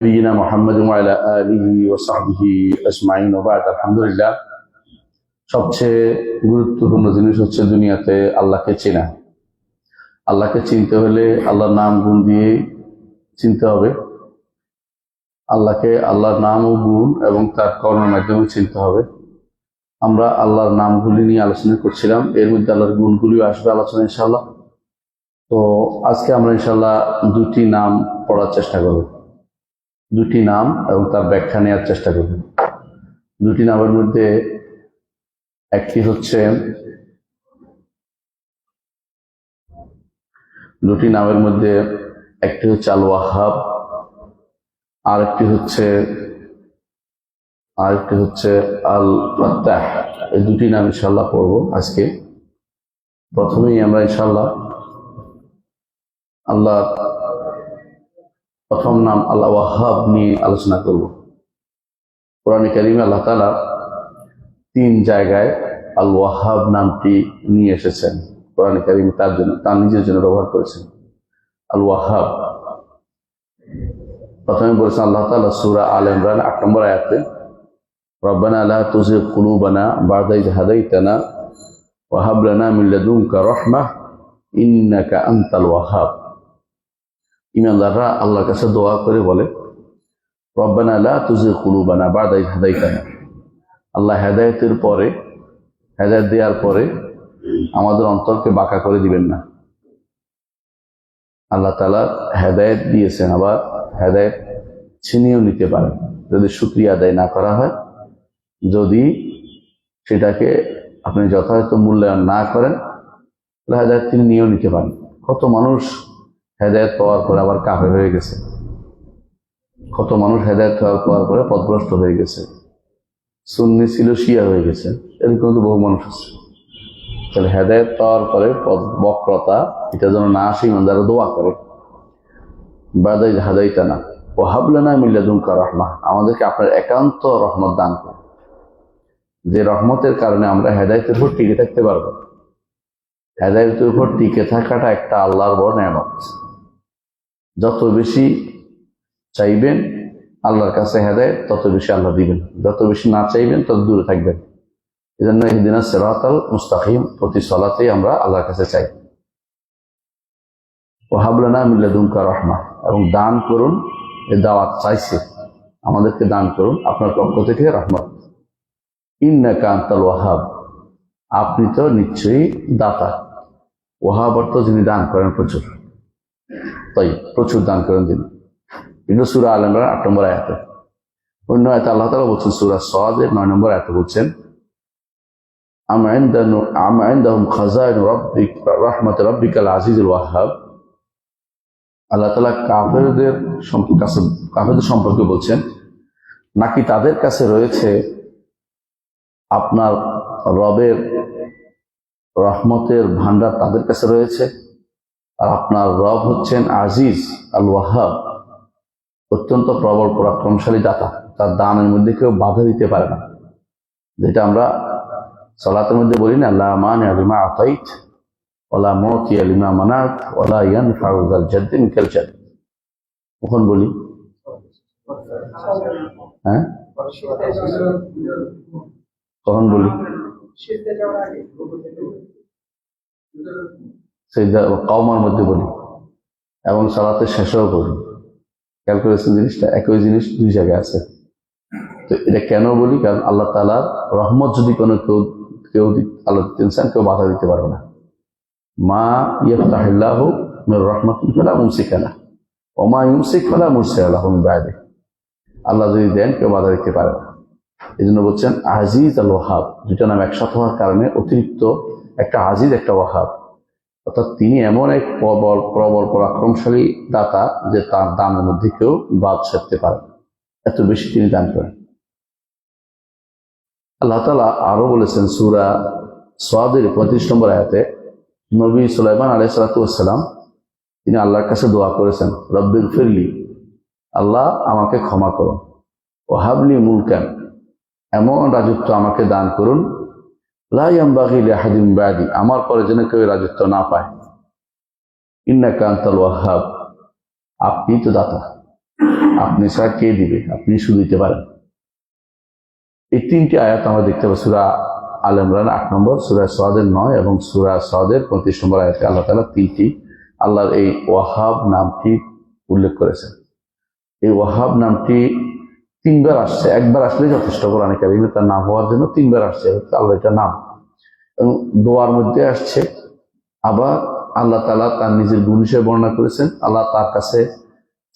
نبينا محمد وعلى آله وصحبه أجمعين وبعد আলহামদুলিল্লাহ সবচেয়ে গুরুত্বপূর্ণ জিনিস হচ্ছে দুনিয়াতে আল্লাহকে চেনা। আল্লাহকে চিনতে হলে আল্লাহর নাম গুণ দিয়ে চিনতে হবে। আল্লাহকে আল্লাহর নাম ও গুণ এবং তার কর্মের মাধ্যমে চিনতে হবে। আমরা আল্লাহর নামগুলি নিয়ে আলোচনা করছিলাম, এর মধ্যে আল্লাহর গুণগুলিও আসবে আলোচনা ইনশাআল্লাহ। তো আজকে আমরা ইনশাআল্লাহ দুটি নাম পড়ার চেষ্টা করব, দুটি নাম এবং তার ব্যাখ্যা নেওয়ার চেষ্টা করব। দুটি নামের মধ্যে একটি হচ্ছে আল ওয়াহাব, আরেকটি হচ্ছে আল ফাত্তাহ। এই দুটি নাম ইনশাআল্লাহ পড়ব আজকে। প্রথমেই আমরা ইনশাআল্লাহ আল্লাহর প্রথম নাম আল ওয়াহাব নিয়ে আলোচনা করব। কোরআনে কারিমে আল্লাহ তাআলা 3 জায়গায় আল ওয়াহাব নামটি নিয়ে এসেছেন। কোরআনে কারিমে তার নিজের জন্য ব্যবহার করেছেন আল ওয়াহাব। প্রথমে বলেছেন আল্লাহ তাআলা সূরা আল ইমরান 8 নম্বর আয়াতে, রব্বানা লা তুযিগ কুলুবানা বা'দা ইয হাদাইতানা ওয়া হাব লানা মিন লাদুনকা রাহমাহ ইন্নাকা আনতাল ওয়াহাব। ঈমানদাররা আল্লাহর কাছে দোয়া করে বলে, রব্বানা লা তুযিগ কুলুবানা বা'দা ইয হাদাইতানা, আল্লাহ হেদায়েত দেওয়ার পরে আমাদের অন্তরকে বাঁকা করে দিবেন না। আল্লাহ তাআলা হেদায়েত দিয়েছেন, আবার হেদায়েত ছিনিয়েও নিতে পারেন যদি শুকরিয়া আদায় না করা হয়, যদি সেটাকে আপনি যথাযথ মূল্যায়ন না করেন, তাহলে হেদায়েত তিনি নিয়েও নিতে পারেন। কত মানুষ হেদায়েত পাওয়ার পরে আবার কাফের হয়ে গেছে, কত মানুষ হেদায়েত পাওয়ার পরে পথভ্রষ্ট হয়ে গেছে, সুন্নি ছিল শিয়া হয়ে গেছে, এরকম তো বহু মানুষ আছে। তাহলে হেদায়েত পাওয়ার পরে বক্রতা এটা যেন না আসে, ইমানদাররা দোয়া করে, বা'দা ইয হাদাইতানা ওয়া হাব লানা মিন লাদুনকা রাহমাহ, আমাদেরকে আপনার একান্ত রহমত দান করুন, যে রহমতের কারণে আমরা হেদায়েতের উপর টিকে থাকতে পারবো। হেদায়েতের উপর টিকে থাকাটা একটা আল্লাহর বড় নেয়ামত। যত বেশি চাইবেন আল্লাহর কাছে হেদায়েত, তত বেশি আল্লাহ দিবেন। যত বেশি না চাইবেন তত দূরে থাকবেন। এজন্য ইহদিনাস সিরাতাল মুস্তাকিম প্রতি সালাতেই আমরা আল্লাহর কাছে চাই। ওয়া হাব লানা মিন লাদুনকা রাহমাহ, এবং দান করুন, এই দাওয়াত চাইছে আমাদেরকে দান করুন আপনার পক্ষ থেকে রহমত। ইন্নাকা আনতাল ওয়াহাব, আপনি তো নিশ্চয়ই দাতা। ওয়াহাব অর্থ যিনি দান করেন প্রচুর, তাই প্রচুর দান করেন তিনি। কিন্তু সূরা আল ইমরান 8 নম্বর আয়াতে। অন্য আয়াতে আল্লাহ তাআলা বলছেন সূরা সাদের 9 নম্বর আয়াতে বলছেন, আম ইনদাহুম খাযাইন রাহমাতি রাব্বিকাল আজিজুল ওয়াহ্হাব। আল্লাহ তাআলা কাফেরদের সম্পর্কে বলছেন, নাকি তাদের কাছে রয়েছে আপনার রবের রহমতের ভান্ডার, তাদের কাছে রয়েছে, আর আপনার রব হচ্ছেন আজিজ আল ওয়াহ্হাব, অত্যন্ত প্রবল পরাক্রমশালী দাতা। তার দানের মধ্যে কেউ বাধা দিতে পারে না। যেটা আমরা সালাতের মধ্যে বলি না, লা মানি'a লিমা আতাইত ওয়ালা মু'তিয়া লিমা মানাত ওয়ালা ইয়ানফা'ু যাল জাদ্দি মিনকাল জাদ। কখন বলি? হ্যাঁ, কখন বলি? সিজদা কওমার মধ্যে বলি এবং সালাতের শেষেও বলি। খেয়াল করেছেন জিনিসটা? একই জিনিস 2 জায়গায় আছে। তো এটা কেন বলি? কারণ আল্লাহ তাআলার রহমত যদি কেউ আল্লাহ দিতে চান, কেউ বাধা দিতে পারবে না। মা ইয়াফতাহিল্লাহু মির রাহমাতিন ফালা মুমসিকা লাহু ওয়া মা ইউমসিক ফালা মুরসিলা লাহু মিন বা'দিহি। আল্লাহ যদি দেন, কেউ বাধা দিতে পারে না। এজন্য বলছেন আজিজ আল ওয়াহাব, দুটো নাম একসাথে হওয়ার কারণে অতিরিক্ত একটা আজিজ, একটা ওয়াহাব। অর্থাৎ তিনি এমন এক প্রবল পরাক্রমশালী দাতা যে তার দানের মধ্যে কেউ বাদ সাধতে পারে, এত বেশি তিনি দান করেন। আল্লাহ তাআলা আরো বলেছেন সূরা সাদের 35 নম্বর আয়াতে, নবী সুলাইমান আলাইহিস সালাতু ওয়াস সালাম তিনি আল্লাহর কাছে দোয়া করেছেন, রব্বিল ফিরলি, আল্লাহ আমাকে ক্ষমা করুন, ওয়া হাবলি মুলকান, এমন রাজত্ব আমাকে দান করুন, লা ইয়ানবাগি লিআহাদিন বা'দি, আমার পরে যেন কেউ রাজত্ব না পায়। ইন্নাকা আনতাল ওয়াহ্হাব, আপনি তো দাতা। আপনি ছাড়া কে দিবে, আপনি শুধু দিতে পারেন। এই তিনটি আয়াত আমরা দেখতে পাই সূরা আল ইমরান 8 নম্বর, সূরা সাদের 9 এবং সূরা সাদের 35 নম্বর আয়াতে আল্লাহ তাআলা তিনটি আল্লাহর এই ওয়াহাব নামটি উল্লেখ করেছেন। এই ওয়াহাব নামটি 3 বার আসছে, একবার আসলে যথেষ্ট কোরআনে কারিমে তার নাম হওয়ার জন্য 3 বার আসছে আল্লাহ এটা নাম। এবং দোয়ার মধ্যে আসছে, আবার আল্লাহ তাআলা তার নিজের গুণ হিসেবে বর্ণনা করেছেন। আল্লাহ তার কাছে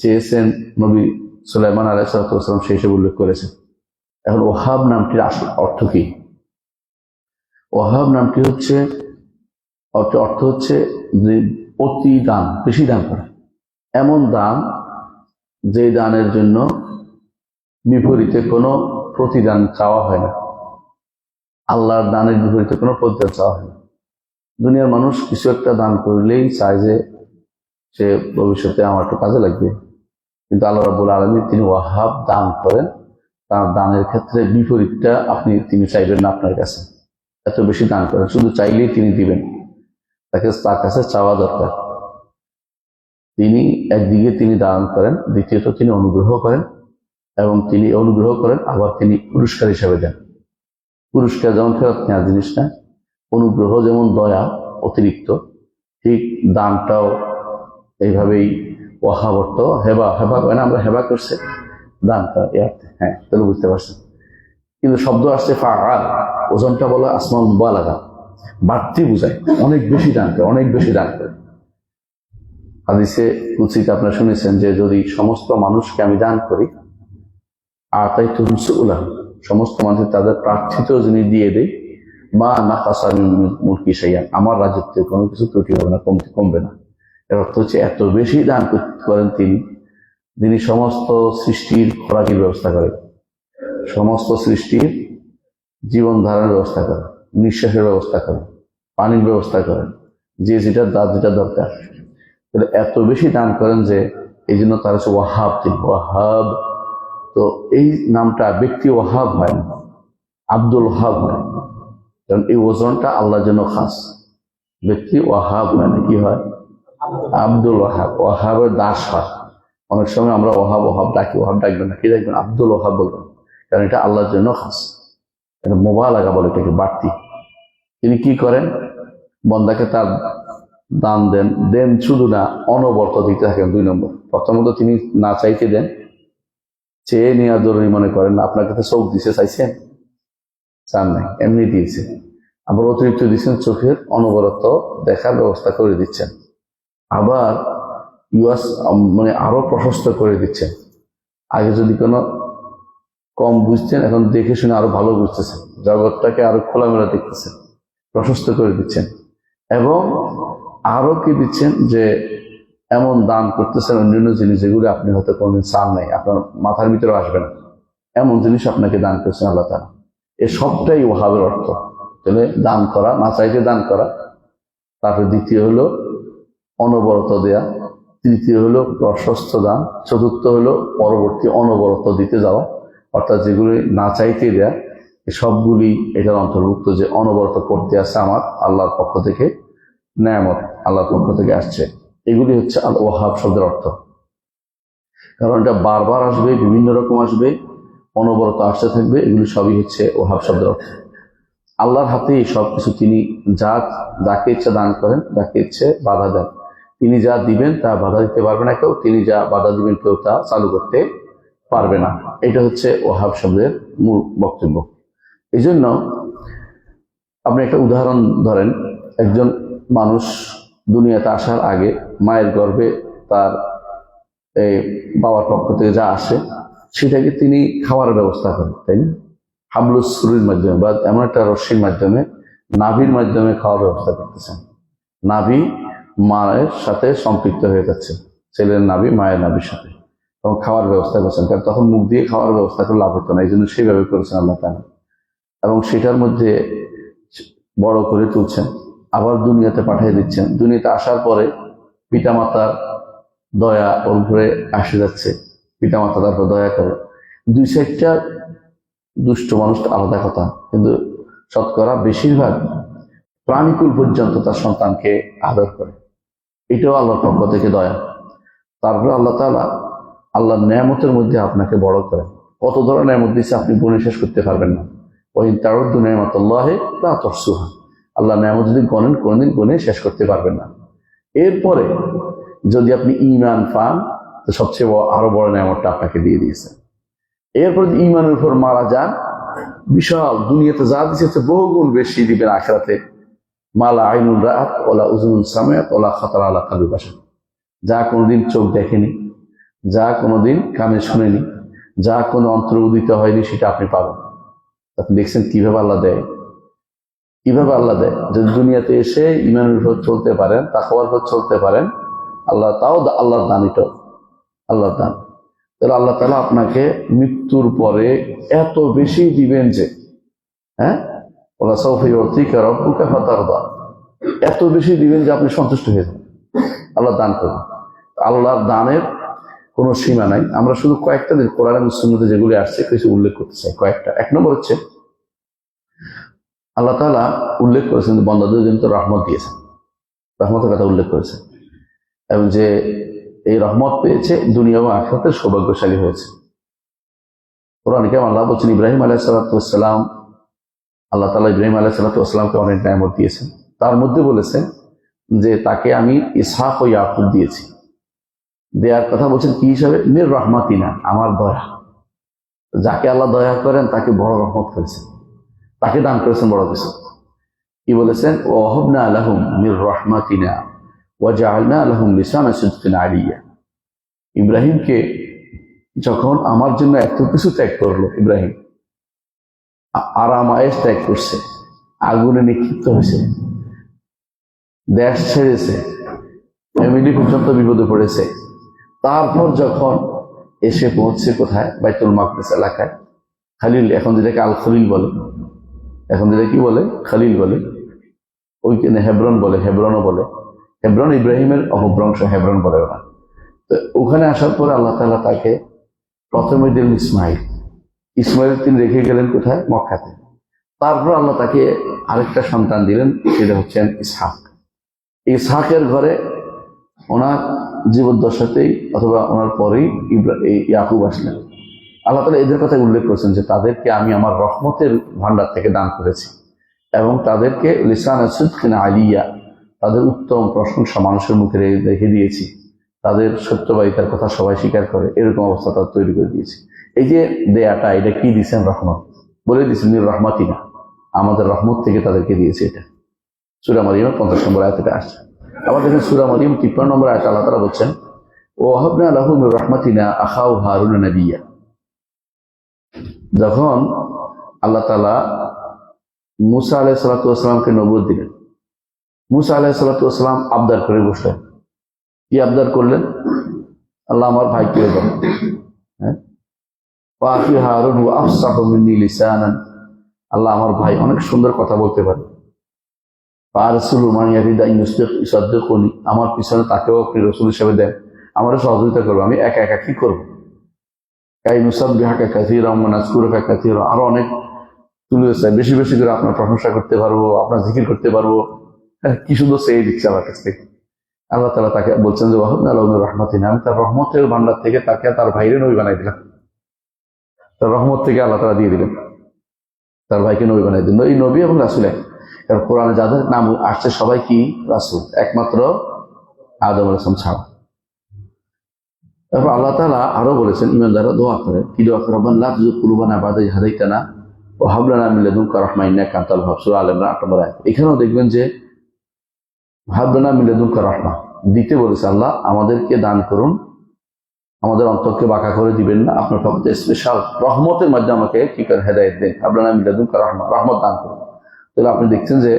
চেয়েছেন, নবী সুলাইমান আলাইহিস সালাম সেই হিসেবে উল্লেখ করেছেন। এখন ওয়াহাব নামটির আসল অর্থ কি? ওয়াহাব নামটি হচ্ছে অর্থ হচ্ছে যে অতি দান, বেশি দান করা, এমন দান যে দানের জন্য বিপরীতে কোনো প্রতিদান চাওয়া হয় না। আল্লাহর দানের বিপরীতে কোনো প্রতিদান চাওয়া হয় না। দুনিয়ার মানুষ কিছু একটা দান করলেই চায় যে সে ভবিষ্যতে আমার একটু কাজে লাগবে, কিন্তু আল্লাহ রাব্বুল আলামিন তিনি ওয়াহাব দান করেন, তার দানের ক্ষেত্রে বিপরীতটা তিনি চাইবেন না আপনার কাছে। এত বেশি দান করেন, শুধু চাইলেই তিনি দিবেন, তার কাছে চাওয়া দরকার। তিনি একদিকে তিনি দান করেন, দ্বিতীয়ত তিনি অনুগ্রহ করেন, এবং তিনি অনুগ্রহ করেন আবার তিনি পুরস্কার হিসেবে দেন। পুরস্কার যেমন ফেরত নেওয়ার জিনিস না, অনুগ্রহ যেমন দয়া অতিরিক্ত, ঠিক দানটাও এইভাবেই ওয়াহাব অর্থ হেবা হয় না, আমরা হেবা করছে দানটা, হ্যাঁ তাহলে বুঝতে পারছেন। কিন্তু শব্দ আসছে ফাআল, ওজনটা বলা আসমাউল মুবালাগা, বাড়তি বুঝায়, অনেক বেশি দান করে, অনেক বেশি দান করে। হাদিসে কুদসিতে আপনারা শুনেছেন যে যদি সমস্ত মানুষকে আমি দান করি, আতাইতু সুউলা, সমস্ত মানুষ তাদের প্রার্থিত জিনিস দিয়ে দেই, মা নাকাসা মিন মুলকি শাইআন, আমার রাজত্বে কোনো কিছু ত্রুটি হবে না, কমবে না। এর অর্থ হচ্ছে এত বেশি দান করেন তিনি সমস্ত সৃষ্টির খোরাকির ব্যবস্থা করেন, সমস্ত সৃষ্টির জীবন ধারণের ব্যবস্থা করেন, নিঃশ্বাসের ব্যবস্থা করেন, পানির ব্যবস্থা করেন, যেটা দরকার। এত বেশি দান করেন যে এই জন্য তার হচ্ছে ওয়াহাব, তিনি ওয়াহাব। তো এই নামটা ব্যক্তি ওয়াহাব হয় না, আব্দুল ওয়াহাব হয়, কারণ এই ওজনটা আল্লাহর জন্য খাস। ব্যক্তি ওয়াহাব হয় না, কি হয়? আব্দুল ওয়াহাব। ওয়াহাবের দাস হয়। অনেক সময় আমরা ওয়াহাব ডাকি, ওয়াহাব ডাকবেন না, কি ডাকবেন? আব্দুল ওয়াহাব বলবেন, কারণ এটা আল্লাহর জন্য খাস। এটা মুবালাগা বলে, এটাকে বাড়তি। তিনি কি করেন? বন্দাকে তার দান দেন শুধু না, অনবরত দিতে থাকেন। 2 নম্বর, প্রথমত তিনি না চাইতে দেন, চেয়ে নেওয়া জরুরি মনে করেন না। আপনার কাছে চোখ দিছে, চাইছেন? চান নাই, এমনি দিয়েছে। আবার অতিরিক্ত দিচ্ছেন, চোখের অনবরত দেখার ব্যবস্থা করে দিচ্ছেন। আবার আরো প্রশস্ত করে দিচ্ছেন। আগে যদি কোনো কম বুঝতেন, এখন দেখে শুনে আরো ভালো বুঝতেছেন, জগৎটাকে আরো খোলামেলা দেখতেছেন, প্রশস্ত করে দিচ্ছেন। এবং আরো কি দিচ্ছেন যে এমন দান করতেছেন অন্যান্য জিনিস যেগুলো আপনি হয়তো কোনদিন চান নাই, আপনার মাথার ভিতরে আসবে না, এমন জিনিস আপনাকে দান করছেন আল্লাহ তাআলা। এ সবটাই ওয়াহাবের অর্থ। তাহলে দান করা, না চাইতে দান করা, তারপর দ্বিতীয় হলো অনবরত দেয়া, তৃতীয় হলো প্রশস্ত দান, চতুর্থ হলো পরবর্তী অনবরত দিতে যাওয়া, অর্থাৎ যেগুলি না চাইতে দেয়া, সবগুলি এটার অন্তর্ভুক্ত, যে অনবরত করতে আসছে আমার আল্লাহর পক্ষ থেকে, নেয়ামত আল্লাহর পক্ষ থেকে আসছে। এগুলি হচ্ছে আল ওয়াহাব শব্দের অর্থ। কারণ এটা বারবার আসবে, বিভিন্ন রকম আসবে, অনবরত আসতে থাকবে, এগুলি সবই হচ্ছে ওয়াহাব শব্দের অর্থ। আল্লাহর হাতেই সবকিছু। তিনি যাকে ইচ্ছা দান করেন, যাকে ইচ্ছে বাধা দেন। তিনি যা দিবেন তা বাধা দিতে পারবে না কেউ, তিনি যা বাধা দিবেন কেউ তা চালু করতে পারবে না। এটা হচ্ছে ওয়াহাব শব্দের মূল বক্তব্য। এই জন্য আপনি একটা উদাহরণ ধরেন, একজন মানুষ দুনিয়াতে আসার আগে মায়ের গর্ভে তার বাবার পক্ষ থেকে যা আসে সেটাকে তিনি খাওয়ার ব্যবস্থা করেন, তাই না? হাবলুস সুরির মাধ্যমে বা এমন একটা রশ্মির মাধ্যমে, নাভির মাধ্যমে খাওয়ার ব্যবস্থা করতেছেন। নাভি মায়ের সাথে সম্পৃক্ত হয়ে যাচ্ছে, ছেলের নাভি মায়ের নাভির সাথে, এবং খাওয়ার ব্যবস্থা করছেন। কারণ তখন মুখ দিয়ে খাওয়ার ব্যবস্থা করে লাভ হতো না, এই জন্য সেইভাবে করেছেন আল্লাহ তাআলা। এবং সেটার মধ্যে বড় করে তুলছেন, আবার দুনিয়াতে পাঠিয়ে দিচ্ছেন। দুনিয়াতে আসার পরে পিতামাতার দয়া ওর উপরে আসে যাচ্ছে, পিতামাতা তারপর দয়া করে। 2 সাইডটা দুষ্ট মানুষটা আলাদা কথা, কিন্তু শতকরা বেশিরভাগ প্রাণীকুল পর্যন্ত তার সন্তানকে আদর করে, এটাও আল্লাহর পক্ষ থেকে দয়া। তারপরে আল্লাহ তাআলা আল্লাহর নেয়ামতের মধ্যে আপনাকে বড় করেন। কত ধরনের নেয়ামত দিচ্ছে আপনি গুণে শেষ করতে পারবেন না। ওয়াইন তাউদ্দু নি'মাতাল্লাহি লা তুহসুহা, আল্লাহ নেয়ামত যদি গণেন কোনোদিন গুণে শেষ করতে পারবেন না। এরপরে যদি আপনি ঈমান পান তো সবচেয়ে আরো বড় নেয়ামতটা আপনাকে দিয়ে দিয়েছে। এরপর যদি ঈমানের উপর মারা যান, বিশাল দুনিয়াতে যা দিচ্ছে বহু গুণ বেশি দিবেন আখিরাতে। মালা আইনুন রাআত ওয়ালা উযুনুন সামিআত ওয়ালা খাতারা আলা কলবি বাশার, যা কোনোদিন চোখ দেখেনি, যা কোনোদিন কানে শুনেনি, যা কোনো অন্তরে উদিত হয়নি, সেটা আপনি পাবেন। আপনি দেখছেন কিভাবে আল্লাহ দেয়, কিভাবে আল্লাহ দেয়। যদি দুনিয়াতে এসে ঈমানের উপর চলতে পারেন, তাকওয়ার উপর চলতে পারেন, আল্লাহ তাও আল্লাহর দান, এটাও আল্লাহর দান। তাহলে আল্লাহ তাআলা আপনাকে মৃত্যুর পরে এত বেশি দিবেন যে, হ্যাঁ, ওলা সাউফা ইউতিকা রাব্বুকা ফাতারদা, এত বেশি দিবেন যে আপনি সন্তুষ্ট হয়ে যাবেন। আল্লাহ দান করবেন। আল্লাহর দানের কোনো সীমা নাই। আমরা শুধু কয়েকটা দিন কোরআন এবং সুন্নতে যেগুলি আসছে কিছু উল্লেখ করতে চাই, কয়েকটা। এক নম্বর হচ্ছে আল্লাহ তাআলা উল্লেখ করেছেন যে বান্দাদের জন্য তো রহমত দিয়েছেন, রহমতের কথা উল্লেখ করেছেন, এবং যে এই রহমত পেয়েছে দুনিয়া ও আখিরাতে সৌভাগ্যশালী হয়েছে। কোরআনে কারীমে আল্লাহ বলছেন ইব্রাহিম আলাইহিস সালাম, আল্লাহ তাআলা ইব্রাহিম আলাইহিস সালামকে অনেক নেয়ামত দিয়েছেন। তার মধ্যে বলেছেন যে তাকে আমি ইসহাক ও ইয়াকুব দিয়েছি। দেয়ার কথা বলছেন কি হিসাবে? মির রহমাতিনা, আমার দয়া। যাকে আল্লাহ দয়া করেন তাকে বড় রহমত করেছেন, তাকে দান করেছেন বড় কিছু। কি বলেছেন? ওয়াহাবনা লাহুম মির রহমাতিনা ওয়া জাআলনা লাহুম লিসানা সিদকিন আলিয়া। ইব্রাহিমকে যখন আমার জন্য এত কিছু ত্যাগ করলো, ইব্রাহিম আরাম আয়েশ ত্যাগ করছে, আগুনে নিক্ষিপ্ত হয়েছে, দেশ ছেড়েছে, ফ্যামিলি পর্যন্ত বিপদে পড়েছে। তারপর যখন এসে পৌঁছছে কোথায়? বাইতুল মাকদিস এলাকায়, খালিল, এখন যেটাকে আল খলিল বলে, এখন যেটা কি বলে? খলিল বলে। ওইখানে হেব্রন বলে, হেব্রনও বলে। হেব্রন ইব্রাহিমের অপভ্রংশ, হেব্রন বলে ওরা। তো ওখানে আসার পরে আল্লাহ তাআলা তাকে প্রথমে দিলেন ইসমাইল। ইসমাইল তিনি রেখে গেলেন কোথায়? মক্কাতে। তারপর আল্লাহ তাকে আরেকটা সন্তান দিলেন, সেটা হচ্ছেন ইসহাক। ইসহাকের ঘরে ওনার জীবদ্দশাতেই অথবা ওনার পরেই ইয়াকুব আসলেন। আল্লাহ তাআলা এদের কথা উল্লেখ করেছেন যে তাদেরকে আমি আমার রহমতের ভান্ডার থেকে দান করেছি, এবং তাদেরকে লিসানা সিদকিন আলিয়া, তাদের উত্তম প্রশংসা মানুষের মুখে রেখে দিয়েছি, তাদের সত্যবাদিতার কথা সবাই স্বীকার করে, এরকম অবস্থা তাদের তৈরি করে দিয়েছি। এই যে দেয়াটা, এটা কি দিয়েছেন? রহমত। বলে দিয়েছেন নির রহমাতিনা, আমাদের রহমত থেকে তাদেরকে দিয়েছে। এটা সূরা মারইমের 50 নম্বর আয়াতে আসছে। আবার দেখেন সূরা মারইম 53 নম্বর আয়াতে আল্লাহ তাআলা বলছেন ওয়াহাবনা লাহু মির রহমাতিনা আখাউ হারুন নাবিয়্যা। যখন আল্লাহ তাআলা মুসা আলাইহিস সালাতু ওয়াস সালামকে নবুয়ত দিলেন, মুসা আলাইহিস সালাতু ওয়াস সালাম আবদার করে বসলেন। কি আবদার করলেন? আল্লাহ আমার ভাই কে দেন, হ্যাঁ, ওয়াফি হারুন ওয়া আফসাহু মিন্নি লিসানান, আল্লাহ আমার ভাই অনেক সুন্দর কথা বলতে পারে। ফারসুলু মান ইয়ারিদা ইউসাদ্দিকুনি, আমার পিছনে তাকেও আপনি রাসূল হিসেবে দেন, আমারও সহযোগিতা করবে। আমি একা একা কি করব? কাই নুসাব্বিহাকা কাসীরা ওয়া নাযকুরুকা কাসীরা, আরো অনেক তুলে চাই, বেশি বেশি করে আপনার প্রশংসা করতে পারবো, আপনার জিকির করতে পারবো। কি সুন্দর সেই দিচ্ছে আমার কাছ থেকে। আল্লাহ তাআলা তাকে বলছেন যে ওয়াহাবনা লাহু মির রহমাতিনা, আমি তার রহমতের ভান্ডার থেকে তাকে তার ভাইরে নবী বানাই দিলাম। তার রহমত থেকে আল্লাহ তাআলা দিয়ে দিলেন, তার ভাইকে নবী বানাই দিলেন। এই নবী এবং রাসূল এক। কারণ কোরআনে যাদের নাম আসছে সবাই কি? রাসূল, একমাত্র আদম আলাইহিস সালাম ছাড়া। তারপর আল্লাহ তাআলা আরো বলেছেন ঈমানদাররা দোয়া করে, কি দোয়া করে? রব্বানা লা তুযিগ কুলুবানা বা'দা ইয হাদাইতানা ওয়া হাব লানা মিন লাদুনকা রাহমা ইন্নাকা আনতাল ওয়াহ্হাব, সূরা আল ইমরান 8 নম্বর আয়াত। এখানেও দেখবেন যে হাব লানা মিন লাদুনকা রাহমা দিতে বলেছে, আল্লাহ আমাদেরকে দান করুন, আমাদের অন্তরকে বাঁকা করে দিবেন না, আপনার পক্ষ থেকে স্পেশাল রহমতের মাধ্যমে আমাকে কি করে হেদায়েত দেন, হাব লানা মিন লাদুনকা রাহমা, রহমত দান করুন। তাহলে আপনি দেখছেন যে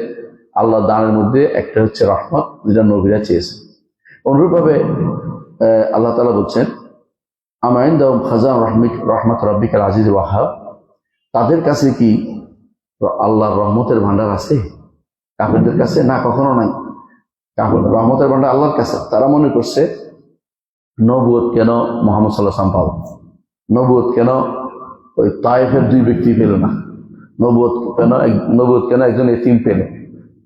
আল্লাহ দানের মধ্যে একটা হচ্ছে রহমত, যেটা নবীরা চেয়েছে। অনুরূপভাবে আল্লাহ তাআলা বলছেন আমা ইনদাহুম খাজান রাহমাত রাব্বিকাল আজিজ ওয়াহ্হাব, তাদের কাছে কি আল্লাহর রহমতের ভান্ডার আছে? কাফেরদের কাছে না, কখনো নাই। কাফের রহমতের ভান্ডার আল্লাহর কাছে। তারা মনে করছে নবুয়ত কেন মুহাম্মদ সাল্লাল্লাহু আলাইহি ওয়াসাল্লাম পাবে, নবুয়ত কেন ওই তায়েফের 2 ব্যক্তি পেল না, নবুয়ত কেন একজন এতিম পেল।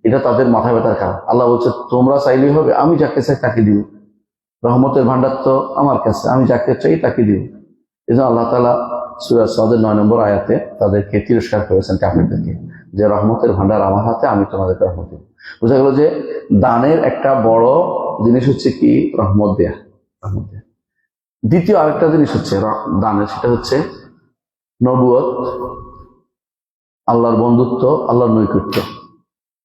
এটা তাদের মাথা ব্যথার কারণ। আল্লাহ বলছে তোমরা চাইলেই হবে, আমি যাকে চাই তাকে দিব। রহমতের ভান্ডার তো আমার কাছে, আমি যাকে চাই তাকে দিব। এই জন্য আল্লাহ তাআলা সূরা সাদের 9 নম্বর আয়াতে তাদেরকে তিরস্কার করেছেন কাফেরদেরকে, যে রহমতের ভান্ডার আমার হাতে, আমি তোমাদেরকে রহমত দেব। বোঝা গেল যে দানের একটা বড় জিনিস হচ্ছে কি রহমত দেয়া, রহমত দেয়া। দ্বিতীয় আরেকটা জিনিস হচ্ছে দানের, সেটা হচ্ছে নবুয়ত, আল্লাহর বন্ধুত্ব, আল্লাহর নৈকট্য।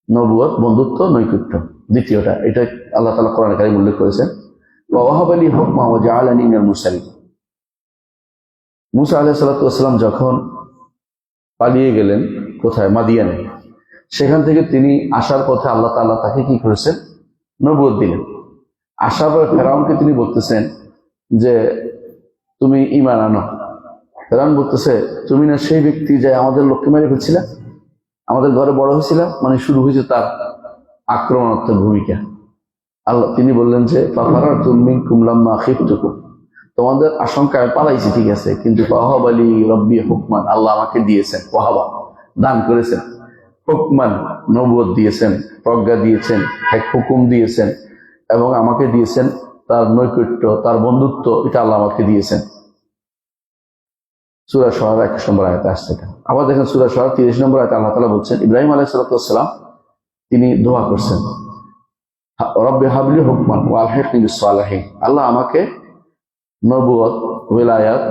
নবুয়ত, বন্ধুত্ব, নৈকট্য, দ্বিতীয়টা। এটা আল্লাহ তাআলা কোরআনে কারীমে উল্লেখ করেছেন, ওয়া ওয়াহাবা লি হুকমা ওয়া জাআলানি মিনাল মুরসালিন। মুসা আলাইহিস সালাতু ওয়াস সালাম যখন পালিয়ে গেলেন কোথায়, মাদিয়ানে, সেখান থেকে তিনি আসার পথে আল্লাহ তাআলা তাকে কি করেছেন, নবুয়ত দিলেন। আসার পরে ফেরাউনকে তিনি বলতেছেন যে তুমি ঈমান আনো। ফেরাউন বলতেছে, তুমি না সেই ব্যক্তি যে আমাদের লোককে মেরে ফেলছিল, আমাদের ঘরে বড় হয়েছিল। মানে শুরু হয়েছে তার আক্রমণাত্মক ভূমিকা। আল্লাহ তিনি বললেন যে ফাফারাতু মিনকুম লাম্মা খিফতুকুম, তোমাদের আশঙ্কায় পালাইছি, ঠিক আছে, কিন্তু ওয়াহাবা লি রাব্বি হুকমান, আল্লাহ আমাকে দিয়েছেন, ওয়াহাবা দান করেছেন, হুকমান নবুয়ত দিয়েছেন, প্রজ্ঞা দিয়েছেন, এক হুকুম দিয়েছেন, এবং আমাকে দিয়েছেন তার নৈকট্য, তার বন্ধুত্ব, এটা আল্লাহ আমাকে দিয়েছেন। সূরা শুআরা 21 নম্বর আয়াতে আসছে এটা। আবার দেখেন সূরা শুআরা 30 নম্বর আয়াতে আল্লাহ তাআলা বলছেন, ইব্রাহিম আলাইহিস সালাম তিনি দোয়া করছেন, রব্বি হাবলি হুকমান ওয়া আলহিকনি বিস সালিহিন, আল্লাহ আমাকে নবুয়ত, ওয়ালায়াত,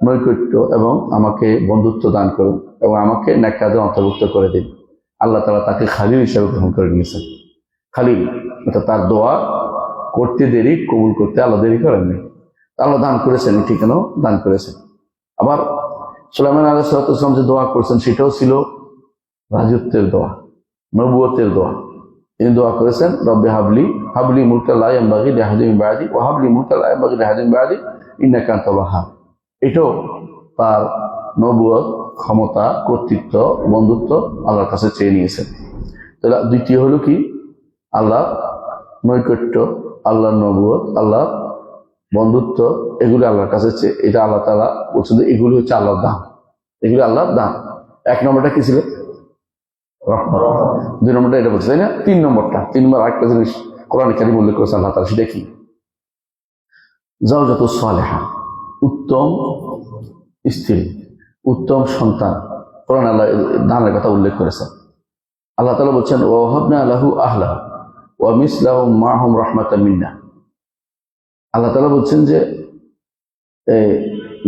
নৈকট্য এবং আমাকে বন্ধুত্ব দান করুন, এবং আমাকে নেককারদের অন্তর্ভুক্ত করে দিন। আল্লাহ তাআলা তাকে খালিল হিসেবে গ্রহণ করে নিয়েছেন। খালিল, এটা তার দোয়া করতে দেরি, কবুল করতে আল্লাহ দেরি করেননি। আল্লাহ দান করেছেন, ঠিকানাও দান করেছেন। আবার সুলাইমান আলাইহিস সালাম যে দোয়া করছেন, সেটাও ছিল রাজত্বের দোয়া, নবুয়তের দোয়া। তিনি দোয়া করেছেন, রব্বি হাবলি মুলকান লা ইয়ানবাগি লিআহাদিন মিন বা'দি ওয়া হাবলি মুলকান লা ইয়ানবাগি লিআহাদিন মিন বা'দি ইন্নাকা আনতাল ওয়াহ্হাব। এটাও তার নবুয়ত, ক্ষমতা, কর্তৃত্ব, বন্ধুত্ব আল্লাহর কাছে চেয়ে নিয়েছেন। তাহলে দ্বিতীয় হলো কি, আল্লাহ নৈকট্য, আল্লাহর নবুয়ত, আল্লাহ বন্ধুত্ব, এগুলি আল্লাহর কাছে চেয়ে, এটা আল্লাহ তাআলা বলছেন যে এগুলি হচ্ছে আল্লাহর দান, এগুলি আল্লাহর দান। এক নম্বরটা কি ছিল, রহমত। দুই নম্বরটা এটা বলছে, তাই না? তিন নম্বর আরেকটা জিনিস কোরআনে কারীমে উল্লেখ করেছে আল্লাহ তাআলা, সেটা কি, যাওজাতুস সালেহা, উত্তম স্ত্রী, উত্তম সন্তান। কোরআনে আল্লাহ দানের কথা উল্লেখ করেছেন। আল্লাহ তাআলা বলছেন, ওয়া ওয়াহাবনা লাহু আহলা ওয়া মিসলাহুম মাআহুম রাহমাতাম মিন্না। আল্লাহ তাআলা বলছেন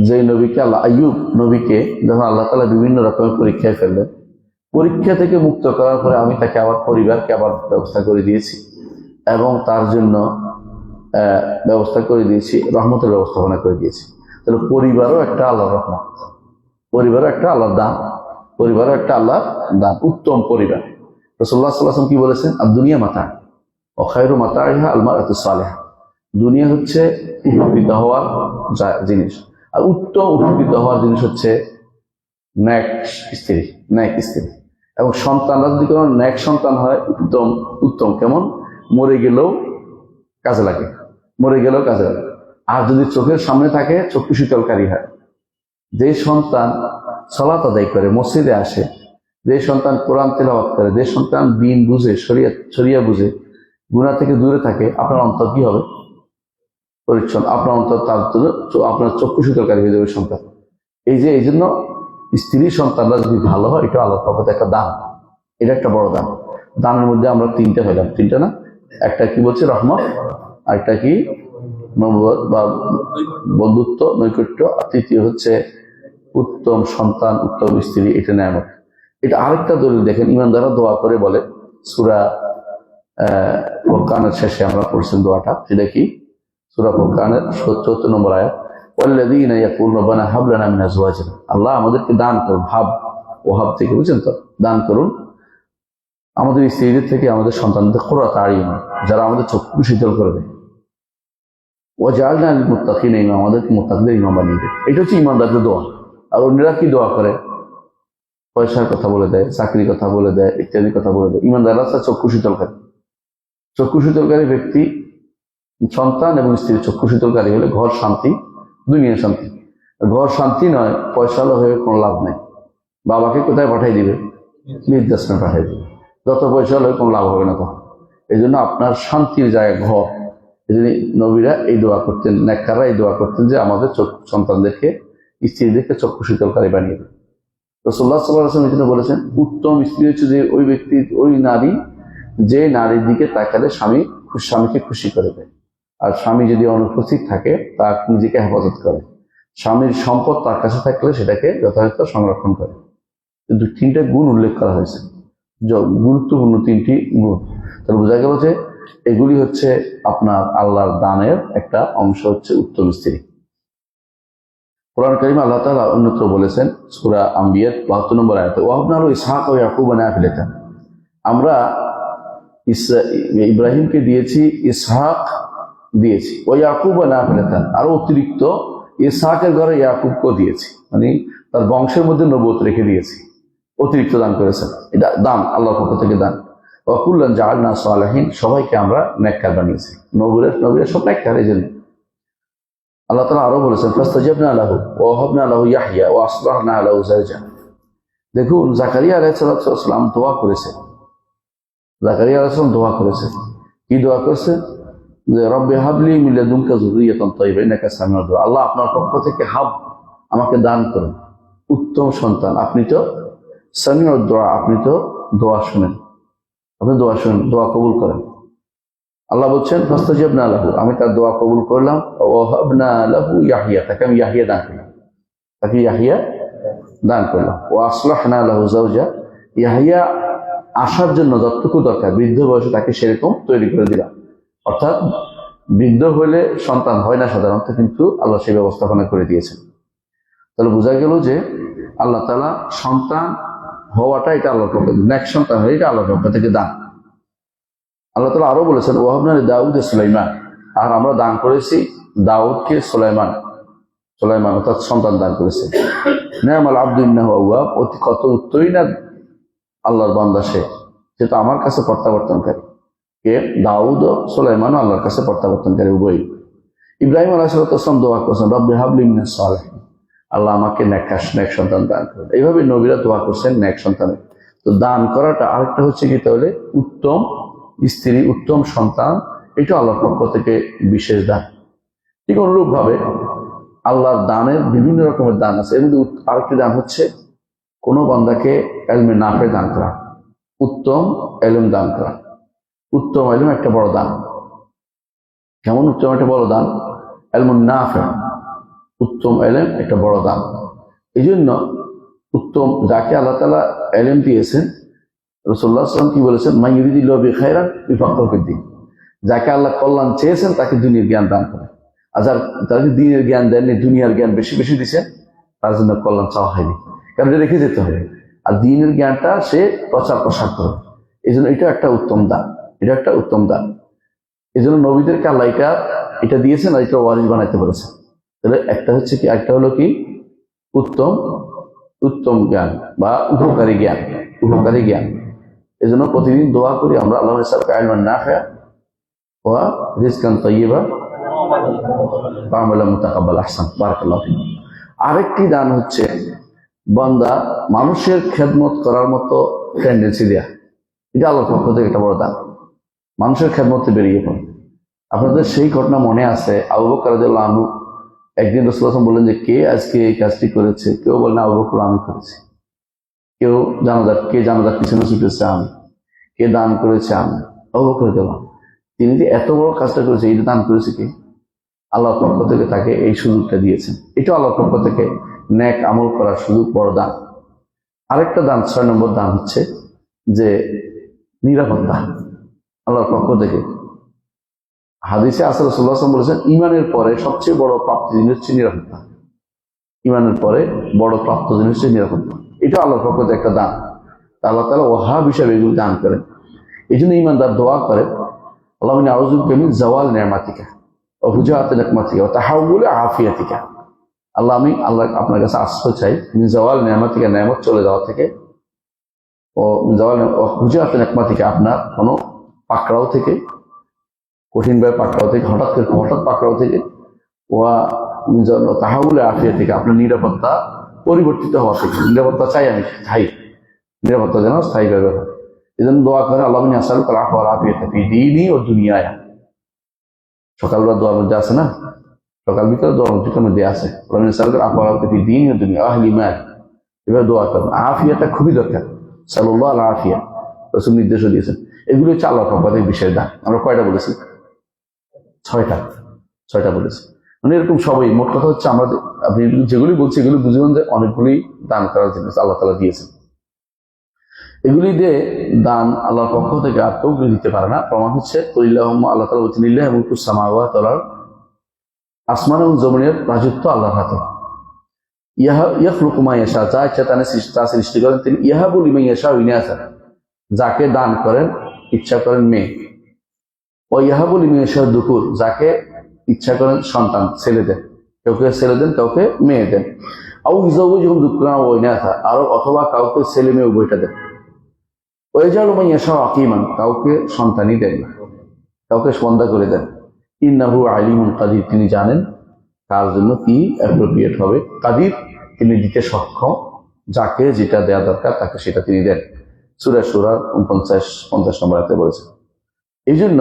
যে নবীকে, আল্লাহ আইয়ুব নবীকে যখন আল্লাহ তাআলা বিভিন্ন রকমের পরীক্ষায় ফেললেন, পরীক্ষা থেকে মুক্ত করার পরে আমি তাকে আবার পরিবারকে আবার ব্যবস্থা করে দিয়েছি, এবং তার জন্য ব্যবস্থা করে দিয়েছি, রহমতের ব্যবস্থাপনা করে দিয়েছি। তাহলে পরিবারও একটা আল্লাহর রহমত, পরিবারও একটা আল্লাহর দান, পরিবারও একটা আল্লাহর দান, উত্তম পরিবার। রাসূলুল্লাহ সাল্লাল্লাহু আলাইহি ওয়াসাল্লাম কি বলেছেন, আর দুনিয়া মাতা ও খায়রু মাতাইহা আল মারাতুস সালিহা, দুনিয়া হচ্ছে উপকৃত হওয়ার জিনিস, আর উত্তম উপকৃত হওয়ার জিনিস হচ্ছে ন্যাক স্ত্রী, ন্যাক স্ত্রী। এবং সন্তানরা যদি কোনো ন্যাক সন্তান হয়, উত্তম কেমন, মরে গেলেও কাজে লাগে, মরে গেলেও কাজে লাগে। আর যদি চোখের সামনে থাকে, চক্ষু শীতলকারী হয়। যে সন্তান সালাত আদায় করে, মসজিদে আসে, যে সন্তান কোরআন তেলাওয়াত করে, যে সন্তান দ্বীন বুঝে, শরিয়া বুঝে, গুনাহ থেকে দূরে থাকে, আপনার অন্তর কি হবে, পরিচ্ছন্ন। আপনার অন্তর, তার আপনার চক্ষু শীতলকারী হয়ে যাবে সন্তান। এই জন্য স্ত্রী সন্তানরা যদি ভালো হয়, এটা আল্লাহর পক্ষ থেকে একটা দান, এটা একটা বড় দান। দানের মধ্যে আমরা তিনটা পেলাম, তিনটা না, একটা কি বলছে রহমত, আরেকটা কি নবুয়ত বা বন্ধুত্ব, নৈকট্য, আর তৃতীয় হচ্ছে উত্তম সন্তান, উত্তম স্ত্রী, এটা নেয়ামত। এটা আরেকটা দলিল দেখেন, ইমানদাররা দোয়া করে বলে, সূরা ফুরকানের শেষে আমরা পড়ছেন দোয়াটা, সেটা কি, সূরা ফুরকানের 74 নম্বর আয়াত, ওয়াল্লাযীনা ইয়াকুলুনা রব্বানা হাব লানা মিন আজওয়াজিনা, আল্লাহ আমাদেরকে দান করুন, ওয়াহাব থেকে, বুঝছেন তো, দান করুন আমাদের স্ত্রীদের থেকে, আমাদের সন্তানদের কুররাতা আইয়ুন, যারা আমাদের চক্ষু শীতল করবে, ওয়াজআলনা লিল মুত্তাকিনা ইমামা, আমাদেরকে মুত্তাকিদের ইমাম বানিয়ে দেয়। এটা হচ্ছে ইমানদারদের দোয়া। আর অন্যরা কি দোয়া করে, পয়সার কথা বলে দেয়, চাকরির কথা বলে দেয়, ইত্যাদি কথা বলে দেয়। ইমানদাররা চক্ষু শীতলকারী, চক্ষু শীতলকারী ব্যক্তি, সন্তান এবং স্ত্রীর চক্ষু শীতলকারী হলে ঘর শান্তি, দুনিয়া শান্তি। ঘর শান্তি নয়, পয়সালো হয়ে কোনো লাভ নেই। বাবাকে কোথায় পাঠাই দিবে, বৃদ্ধাশ্রমে পাঠাই দিবে, যত পয়সা হলে কোনো লাভ হবে না তখন। এই জন্য আপনার শান্তির জায়গা ঘর, এজন্য নবীরা এই দোয়া করতেন, নেককাররা এই দোয়া করতেন যে আমাদের সন্তানদেরকে, স্ত্রীদেরকে চক্ষু শীতলকারী বানিয়ে দেন। রাসূলুল্লাহ সাল্লাল্লাহু আলাইহি ওয়াসাল্লাম এই জন্য বলেছেন, উত্তম স্ত্রী হচ্ছে যে ওই ব্যক্তি, ওই নারী যে নারীর দিকে তাকালে স্বামীকে খুশি করে দেয়। আর স্বামী যদি অনুপস্থিত থাকে তা নিজেকে হেফাজত করে। স্বামীর সম্পদ তার কাছে থাকলে সেটাকে যথাযথ সংরক্ষণ করে। কিন্তু তিনটা গুণ উল্লেখ করা হয়েছে, গুরুত্বপূর্ণ তিনটি গুণ। তাহলে বোঝা গেল যে এগুলি হচ্ছে আপনার আল্লাহর দানের একটা অংশ, হচ্ছে উত্তম স্ত্রী। কোরআন কারীমে আল্লাহ তাআলা অন্যত্র বলেছেন সূরা আম্বিয়ার ৭২ নম্বর আয়াতে, ওয়াহাবনা লাহু ইসহাক ওয়া ইয়াকুবা নাফিলাতান, আমরা ইব্রাহিমকে দিয়েছি, ইসহাক দিয়েছি, ও ইয়াকুবা নাফিলাতান, আরো অতিরিক্ত ইসহাকের ঘরে ইয়াকুবকেও দিয়েছি, মানে তার বংশের মধ্যে নবুয়ত রেখে দিয়েছি, অতিরিক্ত দান করেছেন। এটা দান, আল্লাহর পক্ষ থেকে দান। ওয়া কুল্লান জাআলনা সালিহিন, সবাইকে আমরা নেককার বানিয়েছি। নবীরা সব নেককার। এই জন্য আল্লাহ তাআলা আরো বলেছেন, ফাস্তাজাবনা লাহু ওয়া ওয়াহাবনা লাহু ইয়াহইয়া ওয়া আসলাহনা লাহু যাওজা। দেখুন, জাকারিয়া আলাইহিস সালাম দোয়া করেছেন। জাকারিয়া আলাইহিস সালাম দোয়া করেছেন, কি দোয়া করেছেন? যে রব্বি হাবলি মিন লাদুনকা যুররিয়াতান তাইয়্যিবা ইন্নাকা সামিউদ দুআ, আল্লাহ আপনার পক্ষ থেকে আমাকে দান করুন উত্তম সন্তান। আপনি তো সামিউদ দুআ, আপনি তো দোয়া শুনেন, আপনি দোয়া শুনেন, দোয়া কবুল করেন। আল্লাহ বলছেন ফাস্তাজাবনা লাহু, আমি তার দোয়া কবুল করলাম, ওয়া ওয়াহাবনা লাহু ইয়াহইয়া, তাকে আমি ইয়াহইয়া দান করলাম, তাকে ইয়াহইয়া দান করলাম। ওয়া আসলাহনা লাহু যাওজা, ইয়াহইয়া আসার জন্য যতটুকু দরকার বৃদ্ধ বয়সে তাকে সেরকম তৈরি করে দিলাম। অর্থাৎ বৃদ্ধ হইলে সন্তান হয় না সাধারণত, কিন্তু আল্লাহ সেই ব্যবস্থাপনা করে দিয়েছেন। তাহলে বোঝা গেল যে আল্লাহ তাআলা সন্তান হওয়াটা এটা আল্লাহর পক্ষ থেকে, নেক সন্তান হয় এটা আল্লাহর পক্ষ থেকে দান। আল্লাহ তাআলা আরো বলেছেন, ওয়াহাবনা লিদাউদ সুলাইমান, আর আমরা দান করেছি দাউদকে সুলাইমান অর্থাৎ সন্তান দান করেছে। নি'মাল আবদু ইন্নাহু আওয়াব, অতি কত উত্তরই না আল্লাহর বান্দা সে তো আমার কাছে প্রত্যাবর্তনকারী। কে? দাউদ ও সুলাইমানও আল্লাহর কাছে প্রত্যাবর্তনকারী উভয়। ইব্রাহিম আলাইহিস সালাম দোয়া করেছেন, রব্বি হাবলি মিনাস সালিহিন, আল্লাহ আমাকে নেক সন্তান দান করুন। এইভাবে নবীরা দোয়া করছেন নেক সন্তানের। তো দান করাটা আরেকটা হচ্ছে কি, তাহলে উত্তম স্ত্রী, উত্তম সন্তান, এটা আল্লাহর পক্ষ থেকে বিশেষ দান। ঠিক অনুরূপ ভাবে আল্লাহর দানের বিভিন্ন রকমের দান আছে। এর মধ্যে আরেকটি দান হচ্ছে কোনো বান্দাকে ইলমে নাফে দান করা, উত্তম ইলম দান করা। উত্তম ইলম একটা বড় দান। কেমন উত্তম একটা বড় দান? ইলমুন নাফে, উত্তম ইলম একটা বড় দান। এই জন্য উত্তম, যাকে আল্লাহ তাআলা ইলম দিয়েছেন, রাসূলুল্লাহ সাল্লাল্লাহু আলাইহি ওয়াসাল্লাম কি বলেছেন, মান ইউরিদিল্লাহু বিহি খায়রান ইউফাক্কিহু ফিদ্দীন, যাকে আল্লাহ কল্যাণ চেয়েছেন তাকে দুনিয়ার জ্ঞান দান করেন। আর যাকে দিনের জ্ঞান দেননি, দুনিয়ার জ্ঞান বেশি বেশি দিচ্ছেন, তার জন্য কল্যাণ চাওয়া হয়নি, কারণ এটা রেখে যেতে হবে। আর দিনের জ্ঞানটা সে প্রসার করে। এই জন্য এটা একটা উত্তম দান, এটা একটা উত্তম দান। এই জন্য নবীদেরকে আল্লাহ এটা দিয়েছেন, আর এটা ওয়ারিস বানাইতে বলেছেন। তাহলে একটা হচ্ছে কি, একটা হলো কি উত্তম জ্ঞান বা উপকারী জ্ঞান। এই জন্য প্রতিদিন দোয়া করি আমরা, আল্লাহ ইসলামকে ইলমান নাফিআ ওয়া রিজকান তাইয়্যিবা ওয়া আমালান মুতাকাব্বাল, আহসান, বারাকাল্লাহু ফিক। আরেকটি দান হচ্ছে বান্দা মানুষের খেদমত করার মতো টেন্ডেন্সি দেয়া, এটা আল্লাহর পক্ষ থেকে একটা বড় দান। মানুষের খেদমতে বেরিয়ে পড়ে। আপনাদের সেই ঘটনা মনে আছে, আবু বকর রাদিয়াল্লাহু আনহু একদিন রাসূলুল্লাহ সাল্লাল্লাহু আলাইহি ওয়াসাল্লাম বললেন যে কে আজকে এই কাজটি করেছে? কেউ বললেন আবু বকর, আমি করেছি। কেউ জানাজার পিছনে ছুটেছে, আমি। কে দান করেছে? আমি। আবু বকর রাদিয়াল্লাহু আনহু, তিনি যে এত বড় কাজটা করেছে, এই দান করেছে কে? আল্লাহর পক্ষ থেকে তাকে এই সুযোগটা দিয়েছেন। এটা আল্লাহর পক্ষ থেকে নেক আমল করার সুযোগ, বড় দান। আরেকটা দান, 6 নম্বর দান হচ্ছে যে নিরাপত্তা আল্লাহর পক্ষ থেকে। হাদিসে আছে রাসূলুল্লাহ সাল্লাল্লাহু আলাইহি ওয়াসাল্লাম বলেছেন, ঈমানের পরে সবচেয়ে বড় প্রাপ্ত জিনিস হচ্ছে নিরাপত্তা। ঈমানের পরে বড় প্রাপ্ত জিনিস হচ্ছে নিরাপত্তা। এটা আল্লাহর পক্ষ থেকে একটা দান। আল্লাহ তাআলা ওয়াহাব হিসাবে এগুলো দান করেন। এই জন্য ঈমানদার দোয়া করে, আল্লাহুম্মা আউযু বিকা মিন যাওয়াল নি'মাতিকা ওয়া ফুজাআতি নিকমাতিকা ওয়া তাহাউলি আফিয়াতিকা। আমি আপনার কাছে আশ্রয় চাই মিন যাওয়াল নি'মাতিকা, নেয়ামত চলে যাওয়া থেকে, ও যাওয়াল ওয়া ফুজাআতি নিকমাতিকা, আপনার কোনো পাকড়াও থেকে, কঠিনভাবে পাকড়াও থেকে, হঠাৎ পাকড়াও থেকে, ওয়া তাহাউলি আফিয়াতিকা, আপনার নিরাপত্তা পরিবর্তিত হওয়া থেকে। নিরাপত্তা চাই, আমি স্থায়ী নিরাপত্তা যেন স্থায়ীভাবে হয়। এই জন্য দোয়া করে, আল্লাহুম্মা ইন্নী আসআলুকা আল-আফওয়া ওয়াল আফিয়াতা ফি দীনি ওয়া দুনিয়ায়া, সকালবেলা দোয়ার মধ্যে আছে না, সকাল ভিতরে দোয়ার মধ্যে আছে দিন দুনিয়া আহলি মাল, এবার দোয়া করবেন। আফিয়াটা খুবই দরকার, সাল্লাল্লাহু আলা আফিয়া রাসূল নির্দেশও দিয়েছেন। এগুলো হচ্ছে আল্লাহর রহমতের বিশেষ দান। আমরা কয়টা বলেছি? ছয়টা বলেছি। মানে এরকম সবাই, মোট কথা হচ্ছে আমরা আপনি যেগুলি বলছি এগুলি বুঝবেন যে অনেকগুলি দান করার জিনিস আল্লাহ তাআলা দিয়েছেন। এগুলি দিয়ে দান আল্লাহর পক্ষ থেকে আর কেউ দিতে পারে না। প্রমাণ হচ্ছে আল্লাহ তাআলা বলছেন লিল্লাহি মুলকুস সামাওয়াতি ওয়াল আরদ, আসমান এবং জমিনের রাজত্ব আল্লাহর হাতে। ইয়াখলুকু মা ইয়াশা, যা ইচ্ছা তা সৃষ্টি করেন তিনি। ইয়াহাবু লিমান ইয়াশা ইনাসা, যাকে দান করেন ইচ্ছা করেন মেয়ে। ও ইয়াহাবু লিমান ইয়াশা যুকুর, যাকে ইচ্ছা করেন সন্তান ছেলে দেন, কাউকে ছেলে দেন কাউকে মেয়ে দেন। আউ ইজাউজুহুম যুকরান ওয়া ইনাসা, আর অথবা কাউকে ছেলে মেয়ে উভয়টা দেন। ওয়াজালু মান ইয়াশা আকিমান, কাউকে সন্তানই দেন না, কাউকে সন্তান করে দেন। ইন্নাহু আলিমুন কাদির, তিনি জানেন কার জন্য কি অ্যাপ্রোপ্রিয়েট হবে। কাদির, তিনি দিতে সক্ষম, যাকে যেটা দেওয়া দরকার তাকে সেটা তিনি দেন। সূরা সূরা 49-50 নম্বর আয়াতে বলেছে। এই জন্য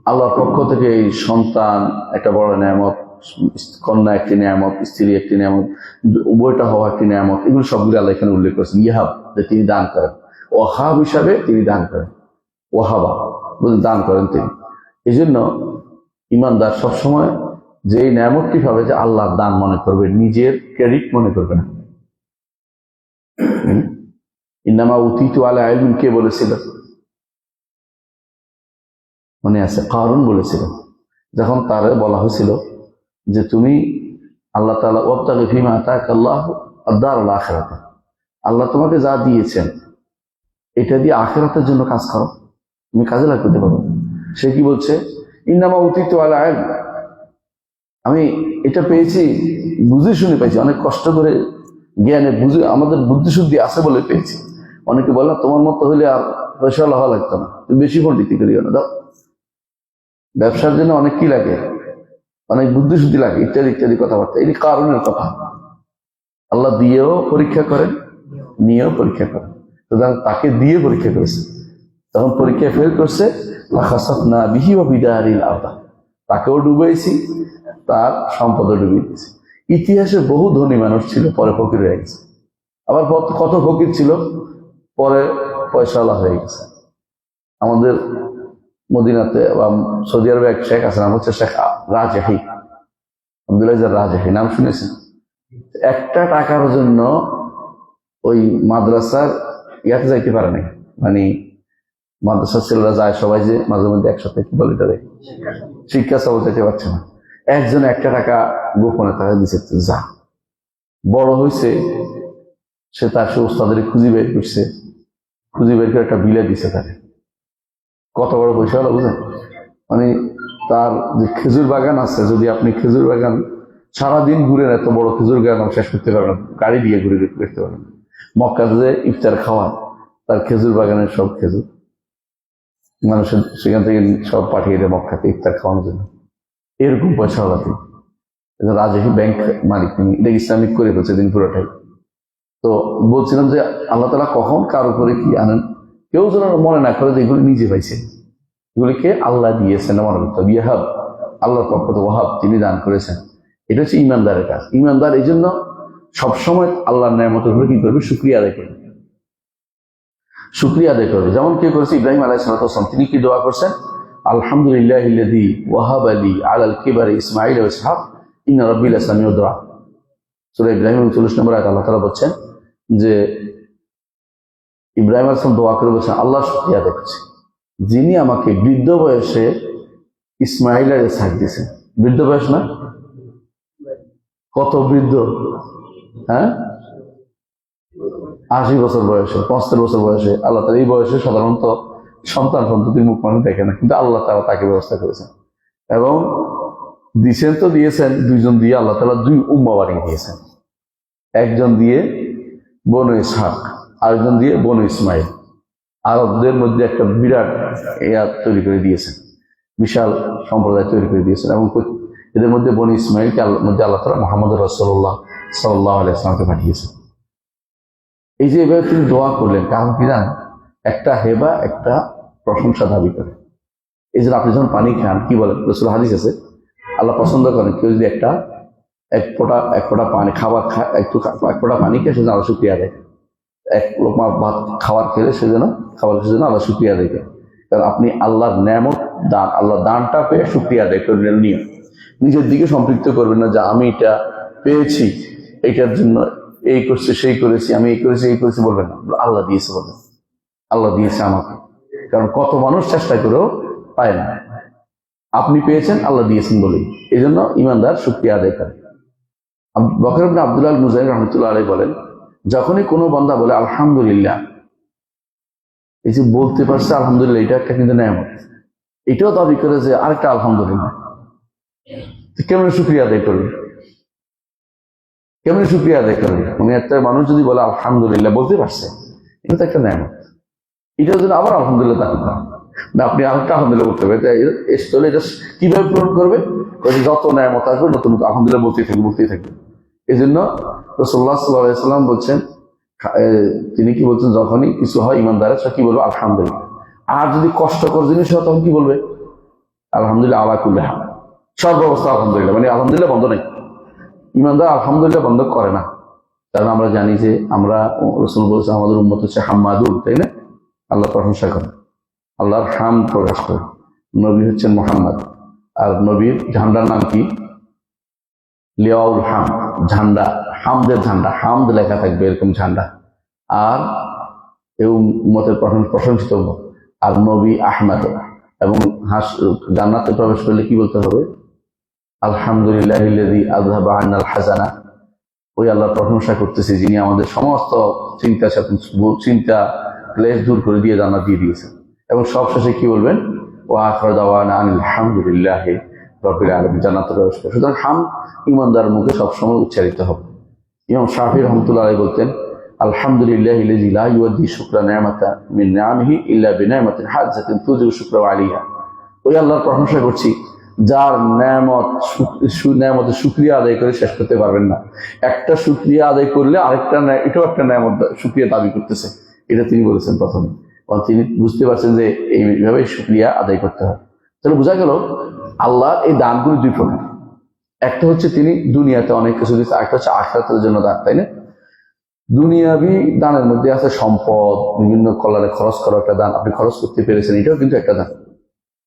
আল্লাহর পক্ষ থেকে এই সন্তান একটা বড় নিয়ামত, কন্যা একটি নিয়ামত, স্ত্রী একটি নিয়ামত, উভয়টা হওয়া একটি নিয়ামত, এগুলো সবগুলো আল্লাহ এখানে উল্লেখ করেছেন। ইয়াহাব, যে তিনি দান করেন, ওয়াহাব হিসাবে তিনি দান করেন, ওয়াহাবা বলে দান করেন তিনি। এই জন্য ইমানদার সবসময় যে এই নিয়ামতটি পাবে যে আল্লাহর দান মনে করবে, নিজের ক্রেডিট মনে করবে না। ইন্নামা উতিতু আলা ইলমিন কে বলেছিল? মনে আছে? কারুন বলেছিল, যখন তারে বলা হয়েছিল যে তুমি আল্লাহ তাআলা ওয়াবতাগি ফীমা আতাকাল্লাহু আদ-দারুল আখিরাত, আল্লাহ তোমাকে যা দিয়েছেন এটা দিয়ে আখিরাতের জন্য কাজ করো, তুমি কাজে লাগাতে পারো। সে কি বলছে? ইন্নামা উতিতু আলা ইলম, আমি এটা পেয়েছি বুঝে শুনে পেয়েছি, অনেক কষ্ট করে জ্ঞানে বুঝে আমাদের বুদ্ধিশুদ্ধি আছে বলে পেয়েছি। অনেকে বলে তোমার মতো হলে আর পয়সা হওয়া লাগতো না, তুমি বেশি পণ্ডিতি করিও না, দাও। ব্যবসার জন্য অনেক কি লাগে, অনেক বুদ্ধিশুদ্ধি লাগে, ইত্যাদি ইত্যাদি কথাবার্তা। এই কারণের কথা। আল্লাহ দিয়েও পরীক্ষা করেন, নিয়েও পরীক্ষা করেন। সুতরাং তাকে দিয়ে পরীক্ষা করেছে, তখন পরীক্ষায় ফেল করছে, লাখাসাফনা বিহি ওয়া বিদারিল আরদ, তাকেও ডুবাইছি, তার সম্পদও ডুবিয়ে দিয়েছি। ইতিহাসে বহু ধনী মানুষ ছিল, পরে ফকির হয়ে গেছে। আবার কত ফকির ছিল, পরে পয়সাওয়ালা হয়ে গেছে। আমাদের মদিনাতে বা সৌদি আরবে এক শেখ আছে, নাম হচ্ছে শেখ রাজেহি, আব্দুল্লাহ রাজেহি, নাম শুনেছেন? একটা টাকার জন্য ওই মাদ্রাসার ইয়াতে যাইতে পারে নাই, মানে মাদ্রাসার ছেলেরা যায় সবাই যে মাঝে মধ্যে একসাথে, কি বলে এটা, শিক্ষা সবল যেতে পারছে না। একজন একটা টাকা গোপনে টাকা দিচ্ছে, যা বড় হয়েছে সে তার সে ওস্তাদের খুঁজি বের করছে, খুঁজি বের করে একটা বিলে দিছে তাকে। কত বড় পয়সা হলো বুঝলেন? মানে তার যে খেজুর বাগান আছে, যদি আপনি খেজুর বাগান সারাদিন ঘুরেন, এত বড় খেজুর বাগান শেষ করতে পারবেন, গাড়ি দিয়ে ঘুরে করতে পারবেন। মক্কাতে যে ইফতার খাওয়ান, তার খেজুর বাগানের সব খেজুর মানুষের সেখান থেকে সব পাঠিয়ে দেয় মক্কাতে ইফতার খাওয়ানোর জন্য। এরকম পয়সা হলো তিনি। রাজশাহী ব্যাংক মালিক তিনি, এটা ইসলামিক করে ফেলছে দিন পুরোটাই। তো বলছিলাম যে আল্লাহ তাআলা কখন কার উপরে কি আনেন, কেউ যেন মনে না করে যে এগুলি নিজে পাইছে, এগুলিকে আল্লাহ দিয়েছেন মনে করতে হবে। ইয়াহাব, আল্লাহর পক্ষ থেকে ওয়াহাব, তিনি দান করেছেন। এটা হচ্ছে ইমানদারের কাজ। ইমানদার এই জন্য সবসময় আল্লাহর নিয়ামতের উপরে কি করবে? শুকরিয়া আদায় করবে, শুকরিয়া আদায় করবে। যেমন কে করেছে? ইব্রাহিম আলাইহিস সালাম, তিনি কি দোয়া করছেন? আলহামদুলিল্লাহিল্লাযী ওয়াহাবা লি আলাল কিবারি ইসমাঈল ওয়া ইসহাক ইন্না রাব্বি লাসামিউদ দুআ। সূরা ইব্রাহিম 39 নম্বর আয়াত আল্লাহ তাআলা বলছেন যে ইব্রাহিম আলাইহিস সালাম দোয়া করে বলছেন, আল্লাহ শুকরিয়া আদায় করছে যিনি আমাকে বৃদ্ধ বয়সে ইসমাঈল আর ইসহাক দিয়েছেন। বৃদ্ধ বয়স না? কত বৃদ্ধ? হ্যাঁ, 80 বছর বয়সে, 75 বছর বয়সে। আল্লাহ তাআলা এই বয়সে সাধারণত সন্তান সন্ততির মুখ মানুষ দেখে না, কিন্তু আল্লাহ তাআলা তাকে ব্যবস্থা করেছেন। এবং দিয়েছেন তো দিয়েছেন, দুইজন দিয়ে আল্লাহ তাআলা 2 উম্মাহ বানিয়ে দিয়েছেন। একজন দিয়ে বনু ইসহাক, আরেকজন দিয়ে বনু ইসমাঈল। আরবদের মধ্যে একটা বিরাট তৈরি করে দিয়েছেন, বিশাল সম্প্রদায় তৈরি করে দিয়েছেন। এবং এদের মধ্যে বনু ইসমাঈলকে মধ্যে আল্লাহ তাআলা মুহাম্মদ রাসূলুল্লাহ সাল্লাল্লাহু আলাইহি ওয়াসাল্লামকে পাঠিয়েছেন। এই যে এভাবে তিনি দোয়া করলেন, কারণ কি জানেন? একটা হেবা একটা প্রশংসা দাবি করে। এই জন্য আপনি যখন পানি খান কি বলেন, রাসূল হাদিস আছে আল্লাহ পছন্দ করেন কেউ যদি এক ফোঁটা পানি খাবার এক ফোঁটা পানি খেয়ে সেজন্য আল্লাহ শুকরিয়া দেয়, এক লোকমা ভাত খাবার খেলে সেজন্য আল্লাহ শুকরিয়া দেয়। কারণ আপনি আল্লাহর নেয়ামত দান, আল্লাহ দানটা পেয়ে শুকরিয়া আদায় করবেন, নিয়ে নিজের দিকে সম্পৃক্ত করবেন না যে আমি এটা পেয়েছি এইটার জন্য এই করছি সেই করেছি, আমি এই করেছি বলবেন না, আল্লাহ দিয়েছে বলবেন আল্লাহ দিয়েছে আমাকে। কারণ কত মানুষ চেষ্টা করেও পায় না, আপনি পেয়েছেন আল্লাহ দিয়েছেন বলেই, এই জন্য ইমানদার শুকরিয়া আদায় করে। বকর ইবনে আব্দুল্লাহ আল মুজাহির রহমতুল্লাহ আলাইহি বলেন, যখনই কোনো বান্দা বলে আলহামদুলিল্লাহ, এই যে বলতে পারছে আলহামদুলিল্লাহ, এটা একটা কিন্তু নেয়ামত, এটাও দাবি করে যে আরেকটা আলহামদুলিল্লাহ, কেমন শুকরিয়া আদায় করবে, কেমন শুকরিয়া আদায় করবে? মানে একটা মানুষ যদি বলে আলহামদুলিল্লাহ, বলতে পারছে, এটা তো একটা নেয়ামত, এটার জন্য আবার আলহামদুলিল্লাহ দাবি করা না, আপনি আরেকটা আলহামদুলিল্লাহ বলতে হবে। এটা কিভাবে পূরণ করবে? যত নেয়ামত আসবে নতুন নতুন আলহামদুলিল্লাহ বলতেই থাকবে। এই জন্য রাসূলুল্লাহ সাল্লাল্লাহু আলাইহি ওয়াসাল্লাম বলছেন, তিনি কি বলছেন, যখনই কিছু হয় ইমানদারের সে কি বলবে আলহামদুলিল্লাহ। আর যদি কষ্টকর জিনিস হয় তখন কি বলবে? আলহামদুলিল্লাহ আলা কুল্লি হাল, সর্বাবস্থা আলহামদুলিল্লাহ, মানে আলহামদুলিল্লাহ বন্ধ নেই। ইমানদার আলহামদুলিল্লাহ বন্ধ করে না, কারণ আমরা জানি যে আমরা রাসূল বলছেন আমাদের উম্মত হচ্ছে হাম্মাদুন, তাই না? আল্লাহ প্রশংসা করে, আল্লাহর হাম প্রকাশ করে। নবী হচ্ছেন মুহাম্মদ, আর নবীর ঝান্ডার নাম কি? লিওয়াউল হাম, ঝান্ডা, হামদের ঝান্ডা, হামদ লেখা থাকবে এরকম ঝান্ডা। আর এই উম্মতের প্রশংসিত উম্মত। আর নবী আহমদ, এবং জান্নাতে প্রবেশ করলে কি বলতে হবে? আলহামদুলিল্লাহিল্লাযী আযহাবা আন্নাল হাযানা, ওই আল্লাহর প্রশংসা করতেছি যিনি আমাদের সমস্ত চিন্তা ক্লেশ দূর করে দিয়ে জান্নাত দিয়ে দিয়েছেন। এবং সবশেষে কি বলবেন? ওয়া আখিরু দাওয়ানা আনিল হামদুলিল্লাহি রাব্বিল আলামিন, জান্নাতে প্রবেশ করে। সুতরাং হাম ইমানদার মুখে সবসময় উচ্চারিত হবে। ইমাম শাফিঈ রাহমাতুল্লাহ আলাইহি বলতেন, আলহামদুলিল্লাহিল্লাযী লা ইউদ্দি শুকরা নি'মাতা মিন নি'ামিহি ইল্লা বিনি'মাতিন হাজ্জাতিন তুযিবু শুকরা আলাইহা। ওই আল্লাহর প্রশংসা করছি যার নেয়ামতের শুকরিয়া আদায় করে শেষ করতে পারবেন না। একটা শুকরিয়া আদায় করলে আরেকটা, এটাও একটা নেয়ামত শুকরিয়া দাবি করতেছে, এটা তিনি বলেছেন প্রথমে। তিনি বুঝতে পারছেন যে এইভাবে শুকরিয়া আদায় করতে হয়। তাহলে বোঝা গেল আল্লাহ এই দানগুলি দুই প্রকার। একটা হচ্ছে তিনি দুনিয়াতে অনেক কিছু দিচ্ছে, একটা হচ্ছে আখিরাতের জন্য দান, তাই না? দুনিয়াবি দানের মধ্যে আছে সম্পদ, বিভিন্ন কল্যাণে খরচ করা একটা দান, আপনি খরচ করতে পেরেছেন, এটাও কিন্তু একটা দান।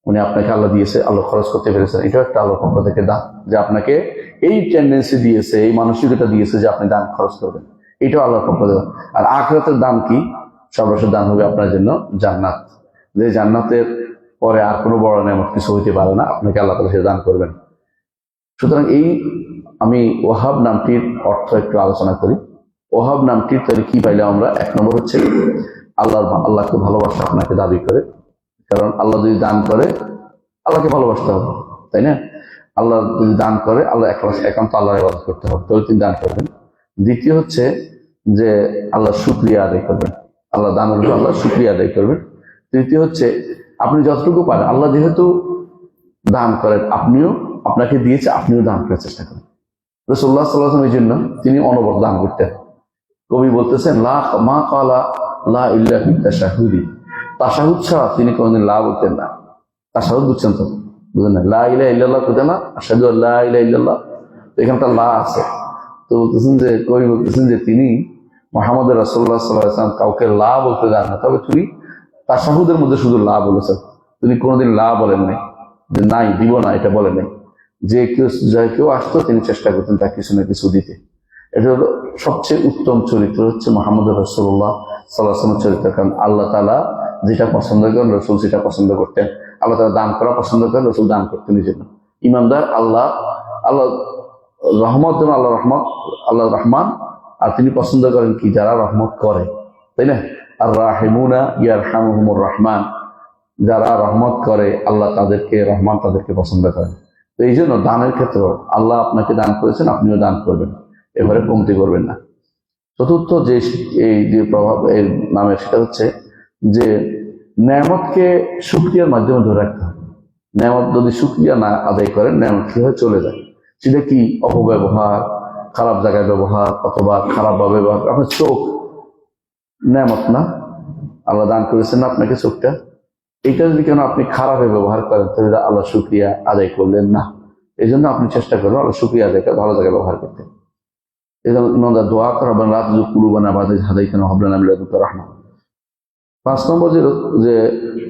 উনি আপনাকে আল্লাহ দিয়েছে, আল্লাহ খরচ করতে পেরেছেন, এটাও একটা আল্লাহর পক্ষ থেকে দান, যে আপনাকে এই টেন্ডেন্সি দিয়েছে, এই মানসিকতা দিয়েছে যে আপনি দান খরচ করবেন, এটাও আল্লাহর পক্ষ থেকে। আর আখিরাতের দান কি? সর্বশেষ দান হবে আপনার জন্য জান্নাত, যে জান্নাতের পরে আর কোনো বড় নেয়ামত কিছু হইতে পারে না, আপনাকে আল্লাহ তাআলা সে দান করবেন। সুতরাং আমি ওয়াহাব নামটির অর্থ একটু আলোচনা করি। ওয়াহাব নামটির তাহলে কি পাইলে আমরা? এক নম্বর হচ্ছে আল্লাহকে ভালোবাসা আপনাকে দাবি করে, কারণ আল্লাহ যদি দান করে আল্লাহকে ভালোবাসতে হবে, তাই না? আল্লাহ যদি দান করে আল্লাহ একান্ত আল্লাহর ইবাদত করতে হবে, তাহলে তিনি দান করবেন। দ্বিতীয় হচ্ছে যে আল্লাহ শুকরিয়া আদায় করবেন, আল্লাহ দানের উপর আল্লাহ শুকরিয়া আদায় করবেন। তৃতীয় হচ্ছে আপনি যতটুকু পারেন, আল্লাহ যেহেতু দান করেন, আপনাকে দিয়েছে, আপনিও দান করার চেষ্টা করেন। রাসূলুল্লাহ সাল্লাল্লাহু আলাইহি ওয়াসাল্লাম এই জন্য তিনি অনবরত দান করতেন। কবি বলতেছেন, মা ক্বালা লা ইল্লা ফি তাশাহুদি, তাশাহুদ ছাড়া তিনি কোনোদিন লা বলতেন না। তাশাহুদ বুঝছেন তো? বুঝেন না? লা ইলাহা ইল্লাল্লাহ কোথায় না, আশহাদু আল্লা ইলাহা ইল্লাল্লাহ, তো এখানটা লা আছে। তো বলতেছেন যে, কবি বলতেছেন যে তিনি মুহাম্মদ রাসূলুল্লাহ সাল্লাল্লাহু আলাইহি ওয়াসাল্লাম কাউকে লা বলতে জানেন না, তবে তিনি তাশাহুদের মধ্যে শুধু লা বলেছেন, তিনি কোনোদিন লা বলেন নাই, যে নাই দিব না, এটা বলেন নাই। যে কেউ আসতো তিনি চেষ্টা করতেন তাকে কিছু না কিছু দিতে। এটা হলো সবচেয়ে উত্তম চরিত্র, হচ্ছে মুহাম্মদ রাসূলুল্লাহ সাল্লাল্লাহু আলাইহি ওয়াসাল্লামের চরিত্র। কারণ আল্লাহ তাআলা যেটা পছন্দ করেন রাসূল সেটা পছন্দ করতেন। আল্লাহ তাআলা দান করা পছন্দ করেন, রাসূল দান করতেন। এই জন্য ইমানদার আল্লাহ রহমত, আল্লাহ রহমান, আর তিনি পছন্দ করেন কি? যারা রহমত করে, তাই না? আর রাহিমুনা ইয়ারহামুহুমুর রহমান, যারা রহমত করে আল্লাহ রহমান তাদেরকে পছন্দ করেন। তো এই জন্য দানের ক্ষেত্রে আল্লাহ আপনাকে দান করেছেন, আপনিও দান করবেন, এবারে কমতি করবেন না। চতুর্থ যে প্রভাব এর নামের, সেটা হচ্ছে যে নেয়ামতকে শুকরিয়ার মাধ্যমে ধরে রাখতে হবে। নেয়ামত যদি শুকরিয়া না আদায় করেন, নেয়ামত কি হয়? চলে যায়। সেটা কি? অপব্যবহার, খারাপ জায়গায় ব্যবহার, অথবা খারাপ ভাবে ব্যবহার। আপনার চোখ নেয়ামত না? আল্লাহ দান করেছেন না আপনাকে চোখটা? এটা যদি কেন আপনি খারাপে ব্যবহার করেন তাহলে আল্লাহ শুকরিয়া আদায় করলেন না। এই জন্য আপনি চেষ্টা করবেন আল্লাহ শুকরিয়া আদায় করে ভালো জায়গায় ব্যবহার করতে। এই জন্য ইমানদার দোয়া করবেন রাত কুলুবানা বাদে হাদাইতানা হাবলানা মিন লাদুনকা রাহমা। 5 নম্বর যে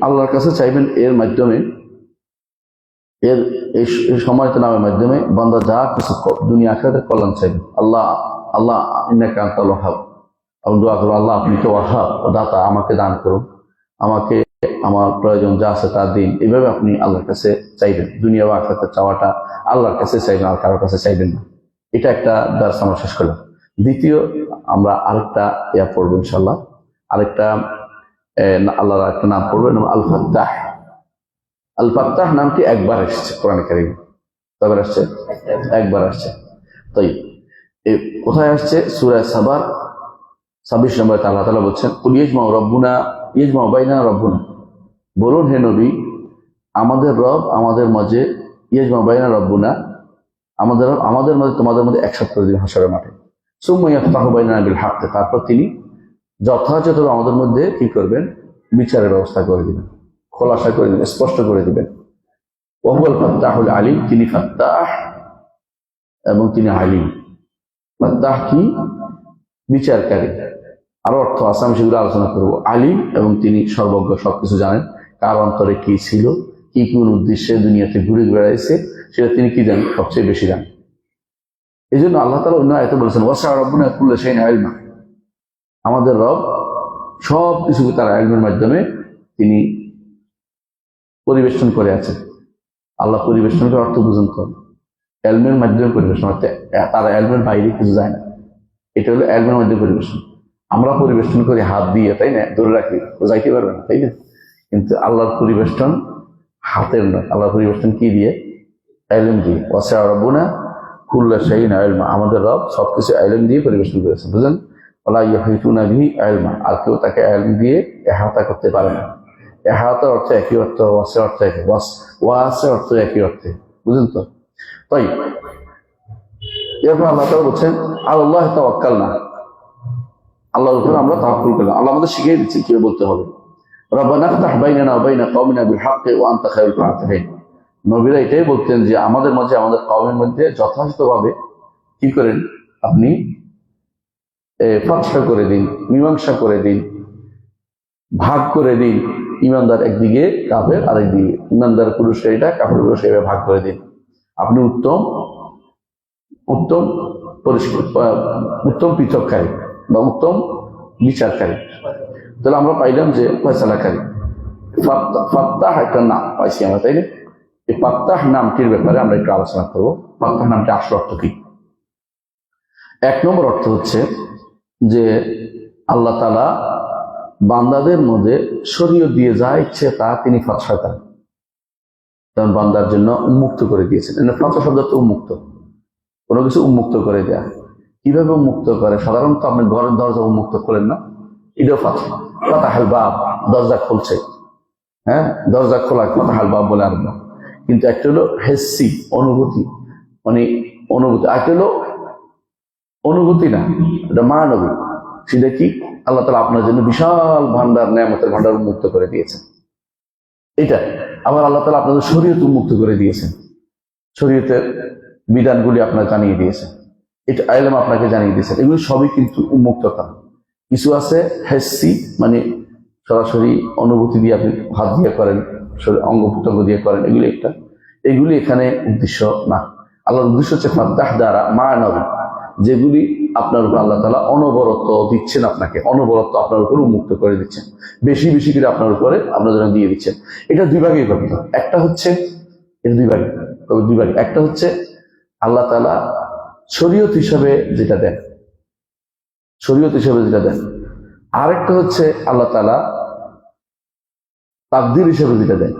আল্লাহর কাছে চাইবেন এর মাধ্যমে, এই সময়ত নামের মাধ্যমে বান্দা যা কিছু দুনিয়া আখিরাতের কল্যাণ চাইবেন। আল্লাহ ইন্নাকা আনতাল ওয়াহ্হাব, এবং দোয়া করবো আল্লাহ আপনি তো ওয়াহ্হাব, দাতা, আমাকে দান করুন, আমাকে আমার প্রয়োজন যা আছে তা দিন। এইভাবে আপনি আল্লাহর কাছে চাইবেন। দুনিয়া বা আখিরাতের চাওয়াটা আল্লাহর কাছে চাইবেন, আর কারোর কাছে চাইবেন না। এটা একটা দার্স আমরা শেষ করলাম। দ্বিতীয় আমরা আরেকটা পড়বো ইনশাল্লাহ, আরেকটা আল্লাহর একটা নাম পড়বেন, আল ফাত্তাহ। আল ফাত্তাহ নামটি একবার এসেছে কোরআনে কারিমে। কয়বার আসছে? একবার আসছে। তাই কোথায় আসছে? সূরা সাবার 26 নম্বরে আল্লাহ তাআলা বলছেন, কুল ইয়াজমাউ রাব্বুনা ইয়াজমাউ বাইনা রাব্বুনা, বলুন হে নবী আমাদের রব আমাদের মাঝে, ইয়াজমাউ বাইনা রাব্বুনা, আমাদের মাঝে তোমাদের মধ্যে একসাথে করে দিবেন হাশরের মাঠে। সুম্মা ইয়াফতাহু বাইনানা বিল হক, তারপর তিনি যথাযথভাবে আমাদের মধ্যে কি করবেন? বিচারের ব্যবস্থা করে দিবেন, খোলাসা করে দিবেন, স্পষ্ট করে দিবেন। ওয়া হুয়াল ফাত্তাহুল আলিম, তিনি ফাত্তাহ এবং তিনি আলিম। ফাত্তাহ কি? বিচারকারী। আরো অর্থ আছে, আমি সেগুলো আলোচনা করবো। আলিম এবং তিনি সর্বজ্ঞ, সবকিছু জানেন। কার অন্তরে কি ছিল, কি কোন উদ্দেশ্যে দুনিয়াতে ঘুরে বেড়াইছে, সেটা তিনি কি জানেন? সবচেয়ে বেশি জানেন। এই জন্য আল্লাহ তাআলা অন্য আয়াতে বলেছেন, ওয়াসা রাব্বুনা কুল্লা শাইইন ইলমা, আমাদের রব সব কিছুকে তার ইলমের মাধ্যমে তিনি পরিবেশন করে আছেন। আল্লাহ পরিবেশনকে অর্থ বুঝুন তো, ইলমের মাধ্যমে পরিবেশন, অর্থাৎ তারা ইলমের বাইরে কিছু যায় না। এটা হলো ইলমের মাধ্যমে পরিবেশন। আমরা পরিবেশন করি হাত দিয়ে, তাই না? ধরে রাখি, যাইতে পারবে না, তাই না? কিন্তু আল্লাহর পরিবেশন হাতের নয়, আল্লাহর পরিবেশন কি দিয়ে? ইলম দিয়ে। ওয়াসা রাব্বুনা কুল্লা শাইইন ইলমা, আমাদের রব সবকিছু ইলম দিয়ে পরিবেশন করেছেন। বুঝলেন? ওয়ালা ইউহিতুনা বিহি ইলমা, আর কেউ তাকে ইলম দিয়ে ইহাতা করতে পারে না। ইহাতার অর্থ একই অর্থ, ওয়াসা অর্থ একই, ওয়াসা অর্থ একই অর্থে। বুঝলেন তো? তাই এরপর আল্লাহ তাআলা বলছেন, আল্লাহ তাওয়াক্কালনা, আল্লাহর উপর আমরা তাওয়াক্কুল করলাম। আল্লাহ আমাদের শিখিয়ে দিচ্ছেন কিভাবে বলতে হবে। রব্বানা ইফতাহ বাইনানা ওয়া বাইনা কওমিনা বিল হক্কি ওয়া আনতা খায়রুল ফাতিহিন। নবীরা এটাই বলতেন যে আমাদের মাঝে, আমাদের কওমের মধ্যে যথাযথভাবে কি করেন? আপনি ফাতহা করে দিন, মীমাংসা করে দিন, ভাগ করে দিন। ইমানদার একদিকে, কাফের আরেকদিকে। ইমানদার পুরুষরা এটা, কাফের পুরুষ এভাবে ভাগ করে দিন। আপনি উত্তম উত্তম পৃথককারী বা উত্তম বিচারকারী। তাহলে আমরা পাইলাম যে ফয়সালাকারী। ফাত্তাহ একটা নাম পাইছি আমরা, তাই না? এই ফাত্তাহ নামটির ব্যাপারে আমরা একটু আলোচনা করবো। ফাত্তাহ নামটি আসল অর্থ কি? 1 নম্বর অর্থ হচ্ছে যে আল্লাহ তাআলা বান্দাদের মধ্যে শরীয়ত দিয়ে যা ইচ্ছে তা তিনি ফাতহা করেন, কারণ বান্দার জন্য উন্মুক্ত করে দিয়েছেন। ফাতহা শব্দ তো উন্মুক্ত, কোনো কিছু উন্মুক্ত করে দেয়া। কিভাবে উন্মুক্ত করে? সাধারণত আপনি ঘরের দরজা উন্মুক্ত করেন না, এটাও ফাতহা। ফাতাহাল বাব, দরজা খুলছে, হ্যাঁ, দরজা খোলা, ফাতাহাল বাব বলে আরম্ভ। কিন্তু একটা হলো হেসি, অনুভূতি, মানে অনুভূতি। একটা হলো অনুভূতি না, এটা মানবিক। সেটা কি? আল্লাহ তাআলা আপনার জন্য বিশাল ভান্ডার, নেয়ামতের ভান্ডার উন্মুক্ত করে দিয়েছেন। এটা আবার আল্লাহ তাআলা আপনাদের শরীয়ত উন্মুক্ত করে দিয়েছেন, শরীয়তের বিধানগুলি আপনার জানিয়ে দিয়েছেন, এটা ইলম আপনাকে জানিয়ে দিয়েছেন। এগুলো সবই কিন্তু উন্মুক্ততা। কিছু আছে হেসি, মানে সরাসরি অনুভূতি দিয়ে আপনি হাত দিয়ে করেন, অঙ্গ প্রত্যঙ্গ দিয়ে করেন, এগুলি একটা। এগুলি এখানে উদ্দেশ্য না। আল্লাহর উদ্দেশ্য হচ্ছে ফাত্তাহ দ্বারা মানবিক, যেগুলি আপনার উপর আল্লাহ তাআলা অনবরত দিচ্ছেন, আপনাকে অনবরত আপনার উপর উন্মুক্ত করে দিচ্ছেন, বেশি বেশি করে আপনার উপরে আপনার জন্য দিয়ে দিচ্ছেন। এটা দুই ভাগেই করতে। একটা হচ্ছে, এটা দুই ভাগে। একটা হচ্ছে আল্লাহ তাআলা শরীয়ত হিসাবে যেটা দেন, আরেকটা হচ্ছে আল্লাহ তাআলা তাকদীর হিসাবে যেটা দেন।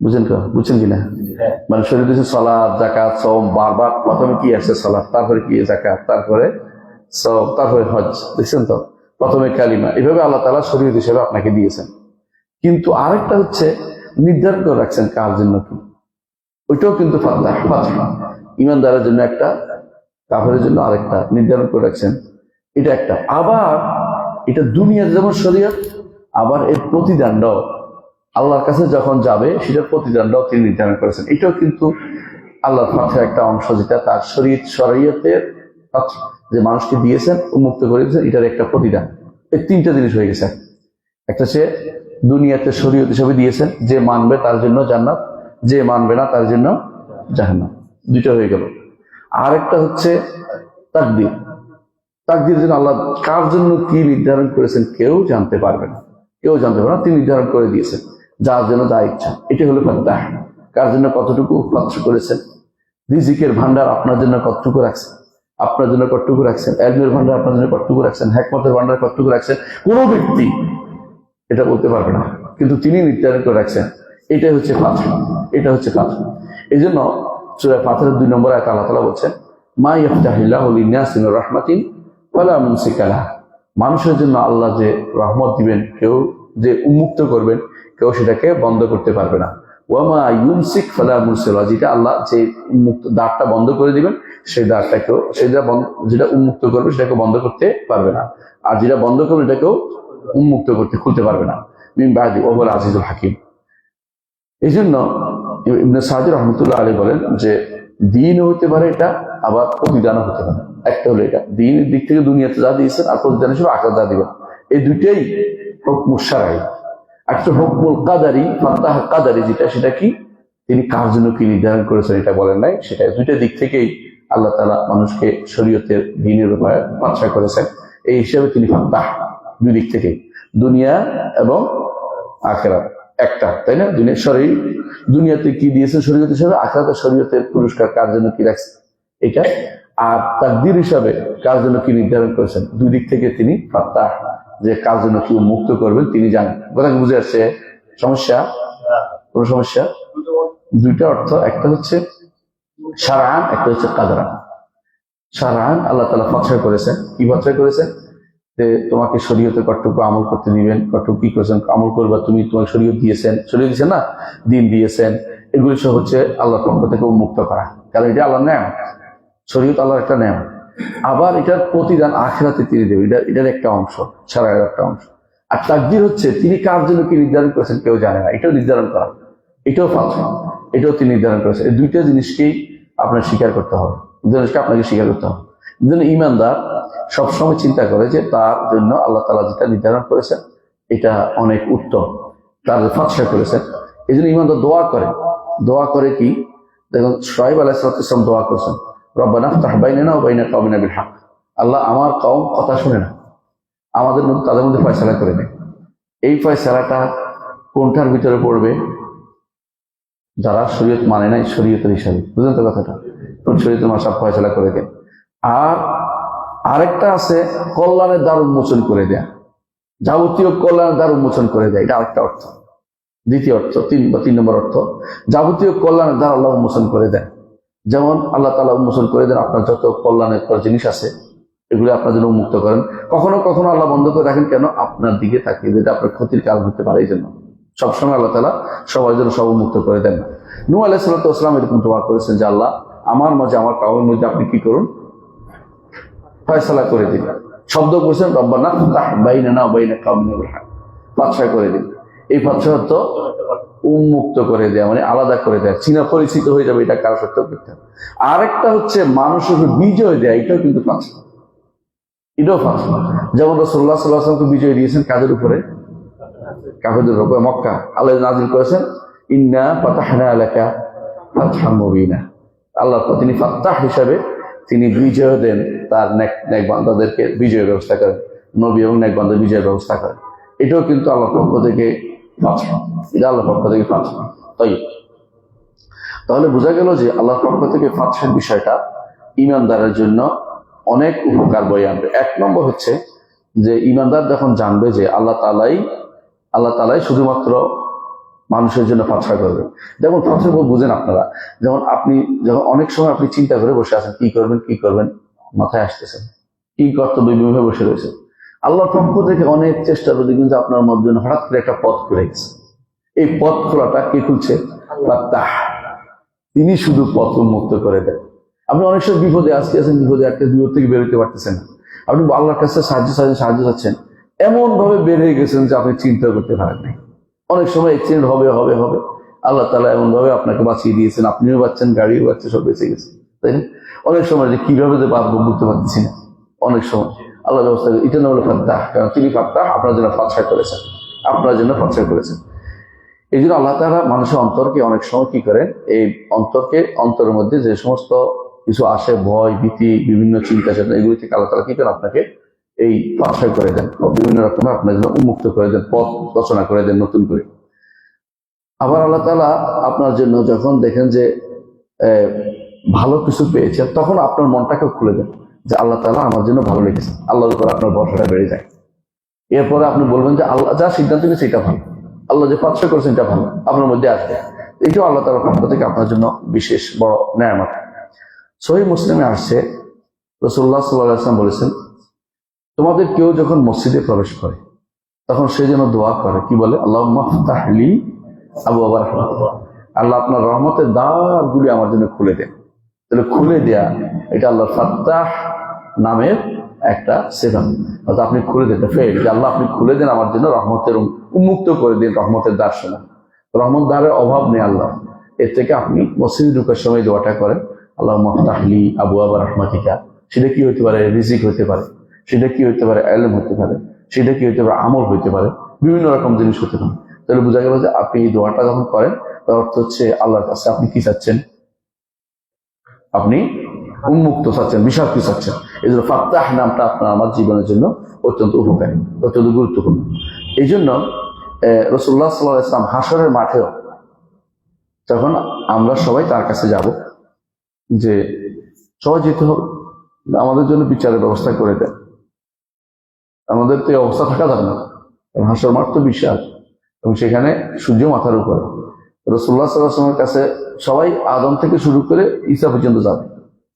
বুঝছেন কিনা? মানে শরীয়ত হচ্ছে সালাত, যাকাত, সওম। বারবার প্রথমে কি আসছে? সালাত, তারপরে কি যাকাত, তারপরে সওম, তারপরে হজ। দেখছেন তো? প্রথমে কালিমা। এভাবে আল্লাহ তাআলা শরীয়ত হিসেবে আপনাকে দিয়েছেন। কিন্তু আরেকটা হচ্ছে নির্ধারণ করে রাখছেন কার জন্য কি। ওইটাও কিন্তু ফাতহা। ইমানদারের জন্য একটা, কাফেরের জন্য আরেকটা নির্ধারণ করে রাখছেন। এটা একটা। আবার এটা দুনিয়ার যেমন শরীয়ত, আবার এর প্রতিদণ্ড আল্লাহর কাছে যখন যাবে সেটার প্রতিদণ্ড তিনি নির্ধারণ করেছেন। এটাও কিন্তু আল্লাহর ফাতহের একটা অংশ, যেটা তার শরীয়তের যে মানুষকে দিয়েছেন, উন্মুক্ত করে দিয়েছেন, এটার একটা প্রতিদান। এই তিনটা জিনিস হয়ে গেছে। একটা সে দুনিয়াতে শরীয়ত হিসেবে দিয়েছেন, যে মানবে তার জন্য জান্নাত, যে মানবে না তার জন্য জাহান্নাম। দুইটা হয়ে গেল। আর একটা হচ্ছে তাকদীর। তাকদীর জন্য আল্লাহ কার জন্য কি নির্ধারণ করেছেন কেউ জানতে পারবে না, তিনি নির্ধারণ করে দিয়েছেন যার জন্য যা ইচ্ছা। এটা হলো ফাত্তাহ। কার জন্য কতটুকু ফাতহ করেছেন। রিজিকের ভান্ডার আপনার জন্য কতটুকু রাখছেন, ইলমের ভান্ডার আপনার জন্য কতটুকু রাখছেন, হিকমতের ভান্ডার কতটুকু রাখছেন, কোনো ব্যক্তি এটা বলতে পারবে না, কিন্তু তিনি নির্ধারণ করে রাখছেন। এটাই হচ্ছে ফাতহ। এই জন্য সূরা ফাতহের 2 নম্বর আয়াতে আল্লাহ তাআলা বলছেন, মা ইয়াফতাহিল্লাহু লিন-নাসি মির রাহমাতিন ওয়ালা মুমসিকা লাহা। মানুষের জন্য আল্লাহ যে রহমত দিবেন, কেউ যে উন্মুক্ত করবেন, কেউ সেটাকে বন্ধ করতে পারবে না। ওয়ামা ইউমসিক ফালা মুরসিলা। যেটা আল্লাহ যে উন্মুক্ত দ্বারটা বন্ধ করে দিবেন, সেই দ্বারটা কেউ যেটা উন্মুক্ত করবে সেটাকে বন্ধ করতে পারবে না, আর যেটা বন্ধ করবে এটাকেও উন্মুক্ত করতে খুলতে পারবে না। মিন বাদি ওয়া হুয়াল আজিজুল হাকিম। এই জন্য ইবনে সাদি রাহমাতুল্লাহ আলাইহি বলেন যে দিন হতে পারে এটা, আবার প্রতিদানও হতে পারে। একটা হলো এটা দিনের দিক থেকে দুনিয়াতে যা দিয়েছেন, আর প্রতিদান হিসেবে আখিরাতে যা দিবেন। এই দুইটাই হুকমুশ শারঈ। একটা হুকমুল কাদারি, ফাতহ কাদারি যেটা, সেটা কি তিনি কার জন্য কি নির্ধারণ করেছেন এটা বলেন নাই। সেটা দুইটা দিক থেকেই আল্লাহ তাআলা মানুষকে শরীয়তের দ্বীনের উপরে বাদশা করেছেন। এই হিসাবে তিনি ফাতহ, দুই দিক থেকেই, দুনিয়া এবং আখিরাত একটা, তাই না? দুনিয়াতে কি দিয়েছেন শরীয়ত হিসাবে, আখিরাতে শরীয়তের পুরস্কার কার জন্য কি রাখছেন এটা, আর তাকদীর হিসাবে কার জন্য কি নির্ধারণ করেছেন। দুই দিক থেকে তিনি ফাতহ, যে কার জন্য কি মুক্ত করবেন তিনি জানেন। কথা বুঝে আসছে? সমস্যা? কোন সমস্যা? দুইটা অর্থ, একটা হচ্ছে শারআন, একটা হচ্ছে কাদরান। শারআন আল্লাহ তাআলা ফাতহ করেছেন। কি ফাতহ করেছেন? যে তোমাকে শরীয়তে কতটুকু আমল করতে দিবেন, কতটুকু কি করেছেন আমল করবা তুমি, তোমাকে শরীয়ত দিয়েছেন না, দিন দিয়েছেন। এগুলি সব হচ্ছে আল্লাহর পক্ষ থেকে উন্মুক্ত করা, কারণ এটা আল্লাহর নেয়ামত। শরীয়ত আল্লাহর একটা নেয়ামত। আবার এটার প্রতিদান আখিরাতে তিনি দেবেন, এটার একটা অংশ, শারঈর একটা অংশ। আর তাকদীর হচ্ছে তিনি কার জন্য কি নির্ধারণ করেছেন কেউ জানে না, এটাও নির্ধারণ করা, এটাও ফাতহ, এটাও তিনি নির্ধারণ করেছেন। এই দুইটা জিনিসকেই আপনার স্বীকার করতে হবে, আপনাকে স্বীকার করতে হবে। এই জন্য ঈমানদার সবসময় চিন্তা করে যে তার জন্য আল্লাহ তাআলা যেটা নির্ধারণ করেছেন এটা অনেক উত্তম, তার ফাতহ করেছেন। এই জন্য ঈমানদার দোয়া করে কি, দেখুন শুআয়ব আলাইহিস সালাম দোয়া করেছেন, রব্বানা ইফতাহ বাইনানা ওয়া বাইনা কওমিনা বিল হক। আল্লাহ আমার কওম কথা শুনে না, আমাদের মধ্যে তাদের মধ্যে ফয়সালা করে দেয়। এই ফয়সালাটা কোনটার ভিতরে পড়বে? যারা শরীয়ত মানে নাই শরীয়তের হিসাবে, বুঝলেন তো কথাটা? শরীয়তের মাসা ফয়সালা করে দেন। আর আরেকটা আছে কল্যাণের দ্বার উন্মোচন করে দেয়া, যাবতীয় কল্যাণের দ্বার উন্মোচন করে দেয়, এটা আরেকটা অর্থ। দ্বিতীয় অর্থ, 3 নম্বর অর্থ, যাবতীয় কল্যাণের দ্বার আল্লাহ উন্মোচন করে দেন। যেমন আল্লাহ তাআলা উন্মোচন করে দেন আপনার যত কল্যাণের জিনিস আছে, এগুলো আপনার জন্য উন্মুক্ত করেন। কখনো কখনো আল্লাহ বন্ধ করে রাখেন, কেন? আপনার দিকে তাকিয়ে, যেটা আপনার ক্ষতির কারণ হতে পারে। এই জন্য সবসময় আল্লাহ তাআলা সবার জন্য সব উন্মুক্ত করে দেন না। নূহ আলাইহিস সালাতু ওয়াস সালাম এরকম দোয়া করেছেন যে আল্লাহ আমার মাঝে, আমার কওমের মধ্যে আপনি কি করুন, ফয়সালা করে দিন। শব্দ করছেন রব্বানা ইফতাহ বাইনানা ওয়া বাইনা কওমিনা বিল হক, ফাতহ করে দিন। এই ফাতহ তো উন্মুক্ত করে দেয়া, মানে আলাদা করে দেয়া, চিনা পরিচিত হয়ে যাবে, এটা কারো সত্য করতে হবে। আরেকটা হচ্ছে মানুষের বিজয় দেয়া, এটাও কিন্তু ফাতহ, এটাও ফাতহ। যেমন রাসূলুল্লাহ সাল্লাল্লাহু আলাইহি ওয়াসাল্লামকে বিজয় দিয়েছেন কাদের উপরে? কাফেরদের উপরে। মক্কা আল্লাহ নাযিল করেছেন ইন্না ফাতাহনা লাকা ফাতহাম মুবিনা। আল্লাহ তিনি ফাত্তাহ হিসাবে তিনি বিজয় দেন, তার নেক বান্দাদেরকে বিজয়ের ব্যবস্থা করেন, নবী এবং নেক বান্দাদের বিজয়ের ব্যবস্থা করেন। এটাও কিন্তু আল্লাহর পক্ষ থেকে ফাতহ, এটা আল্লাহর পক্ষ থেকে ফাতহ। তাহলে বোঝা গেল যে আল্লাহর পক্ষ থেকে ফাতহের বিষয়টা ঈমানদারের জন্য অনেক উপকার বয়ে আনবে। 1 নম্বর হচ্ছে যে ঈমানদার যখন জানবে যে আল্লাহ তাআলাই শুধুমাত্র মানুষের জন্য ফাতহ করবে। যেমন ফাতহ বুঝেন আপনারা, যেমন যখন অনেক সময় আপনি চিন্তা করে বসে আছেন কি করবেন মাথায় আসতেছেন, কি কর্তব্য বিমুখে বসে রয়েছে। আল্লাহর পক্ষ থেকে অনেক চেষ্টা করে দেখবেন যে আপনার মধ্যে হঠাৎ করে একটা পথ খুলে গেছে। এই পথ খোলাটা কে খুলছে? ফাত্তাহ। তিনি শুধু পথ উন্মুক্ত করে দেন। আপনি অনেক সময় বিপদে আছেন, বিপদ থেকে বেরোতে পারতেছেন না, আপনি আল্লাহর কাছে সাহায্য চাচ্ছেন, এমন ভাবে বের হয়ে গেছেন যে আপনি চিন্তা করতে পারেন নাই। অনেক সময় অ্যাক্সিডেন্ট হবে হবে হবে, আল্লাহ তাআলা এমন ভাবে আপনাকে বাঁচিয়ে দিয়েছেন, আপনিও বাঁচছেন, গাড়িও বাঁচছে, সব বেঁচে গেছে, তাই না? অনেক সময় যে কিভাবে যে পারবো বুঝতে পারছি না, অনেক সময় আল্লাহ ব্যবস্থা, এটা না হলো ফাত্তাহ, কারণ তিনি ফাত্তাহ, আপনার জন্য ফাতহা করেছেন, আপনার জন্য ফাতহা করেছেন। এই জন্য আল্লাহ তাআলা মানুষের অন্তরকে অনেক সময় কি করেন, এই অন্তরের মধ্যে যে সমস্ত কিছু আসে, ভয় ভীতি বিভিন্ন চিন্তা চেতনা, এগুলি থেকে আল্লাহ তাআলা কি করেন, আপনাকে এই ফাতহা করে দেন, বিভিন্ন রকমের আপনার জন্য উন্মুক্ত করে দেন, পথ রচনা করে দেন নতুন করে। আবার আল্লাহ তাআলা আপনার জন্য যখন দেখেন যে ভালো কিছু পেয়েছেন, তখন আপনার মনটাকে খুলে দেন যে আল্লাহ তাআলা আমার জন্য ভালো লেগেছে, আল্লাহর উপর আপনার ভরসাটা বেড়ে যায়। এরপরে আপনি বলবেন যে আল্লাহ যা সিদ্ধান্ত নিয়েছে এটা ভালো, আল্লাহ যে ফাতহা করেছেন এটা ভালো, আপনার মধ্যে আসবে। এইটাও আল্লাহ তাআলার পক্ষ থেকে আপনার জন্য বিশেষ বড় নেয়ামত। সহিহ মুসলিমে আসছে, রাসূলুল্লাহ সাল্লাল্লাহু আলাইহি ওয়াসাল্লাম বলেছেন, তোমাদের কেউ যখন মসজিদে প্রবেশ করে তখন সে যেন দোয়া করে, কি বলে, আল্লাহুম্মা ফতাহ লি আবওয়াবা রাহমাতিক, আল্লাহ আপনার রহমতের দ্বারগুলি আমার জন্য খুলে দেন। তাহলে খুলে দেয়া, এটা আল্লাহর ফাত্তাহ নামের একটা সিফাত, অর্থাৎ আপনি খুলে দিতে ফেল, যে আল্লাহ আপনি খুলে দেন আমার জন্য রহমতের, উন্মুক্ত করে দিন রহমতের দ্বার সময়। রহমত দ্বারের অভাব নেই আল্লাহ। এর থেকে আপনি মসজিদে ঢুকার সময় দোয়াটা করেন, আল্লাহুম্মা ফতাহ লি আবওয়াবা রাহমাতিকা। সেটা কি হতে পারে, রিজিক হতে পারে, সেটা কি হতে পারে, ইলম হতে পারে, সেটা কি হতে পারে, আমল হতে পারে, বিভিন্ন রকম জিনিস হতে পারে। তাহলে বোঝা গেল যে আপনি এই দোয়াটা যখন করেন, তার অর্থ হচ্ছে আল্লাহর কাছে আপনি কি চাচ্ছেন, আপনি উন্মুক্ত চাচ্ছেন, বিশান্তি চাচ্ছেন। এই জন্য ফাত্তাহ নামটা আপনার আমার জীবনের জন্য অত্যন্ত উপকারী, অত্যন্ত গুরুত্বপূর্ণ। এই জন্য রাসূলুল্লাহ সাল্লাল্লাহু আলাইহি ওয়াসাল্লাম হাশরের মাঠেও যখন আমরা সবাই তার কাছে যাব, যে সবাই যেতে হবে, আমাদের জন্য বিচারের ব্যবস্থা করে দেন, আমাদের তো এই অবস্থা থাকা যাবে না, কারণ হাশর মাঠ তো বিশাল এবং সেখানে সূর্য মাথার উপরে। রাসূলুল্লাহ সাল্লাল্লাহু আলাইহি ওয়াসাল্লামের কাছে সবাই আদম থেকে শুরু করে ঈসা পর্যন্ত যাবে,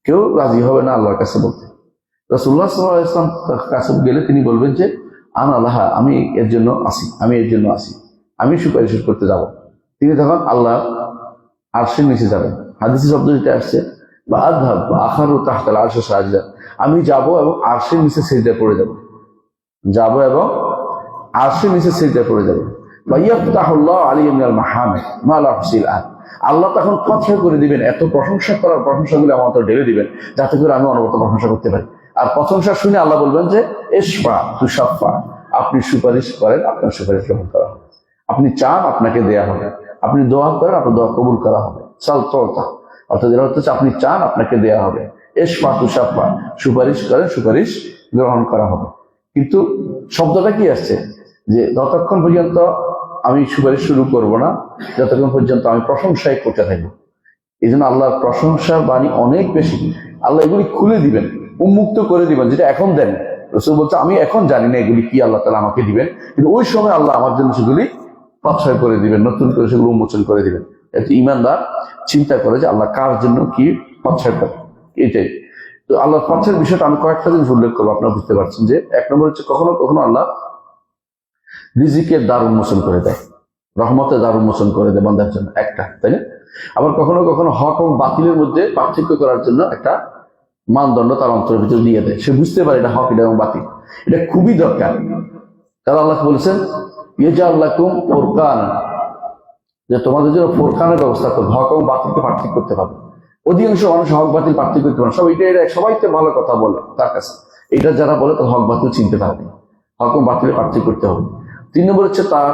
কেউ রাজি হবে না আল্লাহর কাছে বলতে। রাসূলুল্লাহ সাল্লাল্লাহু আলাইহি ওয়াসাল্লাম কাছে গেলে তিনি বলবেন যে আনা লাহা, আমি এর জন্য আসি, আমি এর জন্য আসি, আমি সুপারিশ করতে যাব। তিনি তখন আল্লাহ আরশের নিচে যাবেন। হাদিসে শব্দ যেটা আসছে, বা আযহাব বা আখারু তাহতাল আরশি সাজিদা, আমি যাব এবং আরশের নিচে সিজদায় পড়ে যাব, যাব এবং আরশের নিচে সিজদায় পড়ে যাব। বা ইয়াফতাহুল্লাহু আলাইহি মিনাল মাহামিদ মা লা ইহসিল আদ, আল্লাহ তখন কথা করে দিবেন, এত প্রশংসা করার প্রশংসাগুলো আমার তো ঢেলে দিবেন, যাতে করে আমি অনবরত প্রশংসা করতে পারি। আর প্রশংসা শুনে আল্লাহ বলবেন যে ইশফা তুশাফা, আপনি সুপারিশ করেন, আপনার সুপারিশ গ্রহণ করা হবে, আপনি চান আপনাকে দেয়া হবে, আপনি দোয়া করেন আপনার দোয়া কবুল করা হবে। সাল তলতা, অর্থাৎ যেটা হচ্ছে আপনি চান আপনাকে দেয়া হবে, ইশফা তুশাফা, সুপারিশ করেন সুপারিশ গ্রহণ করা হবে। কিন্তু শব্দটা কি আসছে, যে যতক্ষণ পর্যন্ত আমি সুপারিশ শুরু করব না, যতক্ষণ পর্যন্ত আমি প্রশংসাই করতে থাকবো। এই জন্য আল্লাহর প্রশংসার বাণী অনেক বেশি, আল্লাহ এগুলি খুলে দিবেন, উন্মুক্ত করে দিবেন, যেটা এখন দেন। রাসূল বলছে আমি এখন জানি না এগুলি কি আল্লাহ তাআলা আমাকে দিবেন, কিন্তু ওই সময় আল্লাহ আমার জন্য সেগুলি ফাতহা করে দিবেন, নতুন করে সেগুলো উন্মোচন করে দিবেন। একটু ইমানদার চিন্তা করে যে আল্লাহ কার জন্য কি ফাতহা করে, এটাই। তো আল্লাহ ফাতহার বিষয়টা আমি কয়েকটা জিনিস উল্লেখ করবো, আপনারা বুঝতে পারছেন। যে এক নম্বর হচ্ছে কখনো কখনো আল্লাহ রিজিকের দ্বার উন্মোচন করে দেয়, রহমতের দ্বার উন্মোচন করে দেয় বান্দার জন্য একটা, তাই না? আবার কখনো কখনো হক এবং বাতিলের মধ্যে পার্থক্য করার জন্য একটা মানদণ্ড তার অন্তরের ভিতরে দিয়ে দেয়, সে বুঝতে পারে এটা হক, এটা এবং বাতিল। এটা খুবই দরকার, কারণ আল্লাহ বলেছেন ইয়াজআল লাকুম ফুরকান, যে তোমাদের জন্য ফুরকানের ব্যবস্থা করবে, হক এবং বাতিলকে পার্থক্য করতে পারবে। অধিকাংশ মানুষ হক বাতিল পার্থক্য করতে পারে, সব এটা সবাই তো ভালো কথা বলে তার কাছে, এটা যারা বলে তার হক বাতিল চিনতে পারবে, হক এবং বাতিলের পার্থক্য করতে হবে। 3 নম্বর হচ্ছে তার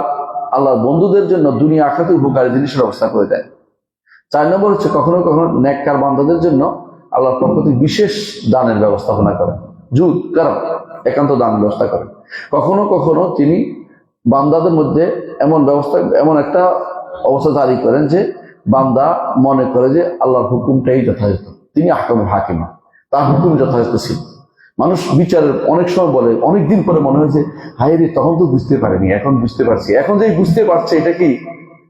আল্লাহ বন্ধুদের জন্য দুনিয়া আখিরাতে উপকারী জিনিসের ব্যবস্থা করে দেয়। 4 নম্বর হচ্ছে কখনো কখনো নেককার বান্দাদের জন্য আল্লাহর পক্ষ থেকে বিশেষ দানের ব্যবস্থাপনা করেন, জুদ কারাম, একান্ত দান ব্যবস্থা করেন। কখনো কখনো তিনি বান্দাদের মধ্যে এমন একটা অবস্থা জারি করেন যে বান্দা মনে করে যে আল্লাহর হুকুমটাই যথাযথ, তিনি আহকামুল হাকিম, তার হুকুম যথাযথ ছিল। মানুষ বিচারের অনেক সময় বলে, অনেকদিন পরে মনে হয় যে হায় রে, তখন তো বুঝতে পারিনি, এখন বুঝতে পারছি, এখন যে বুঝতে পারছে এটা কি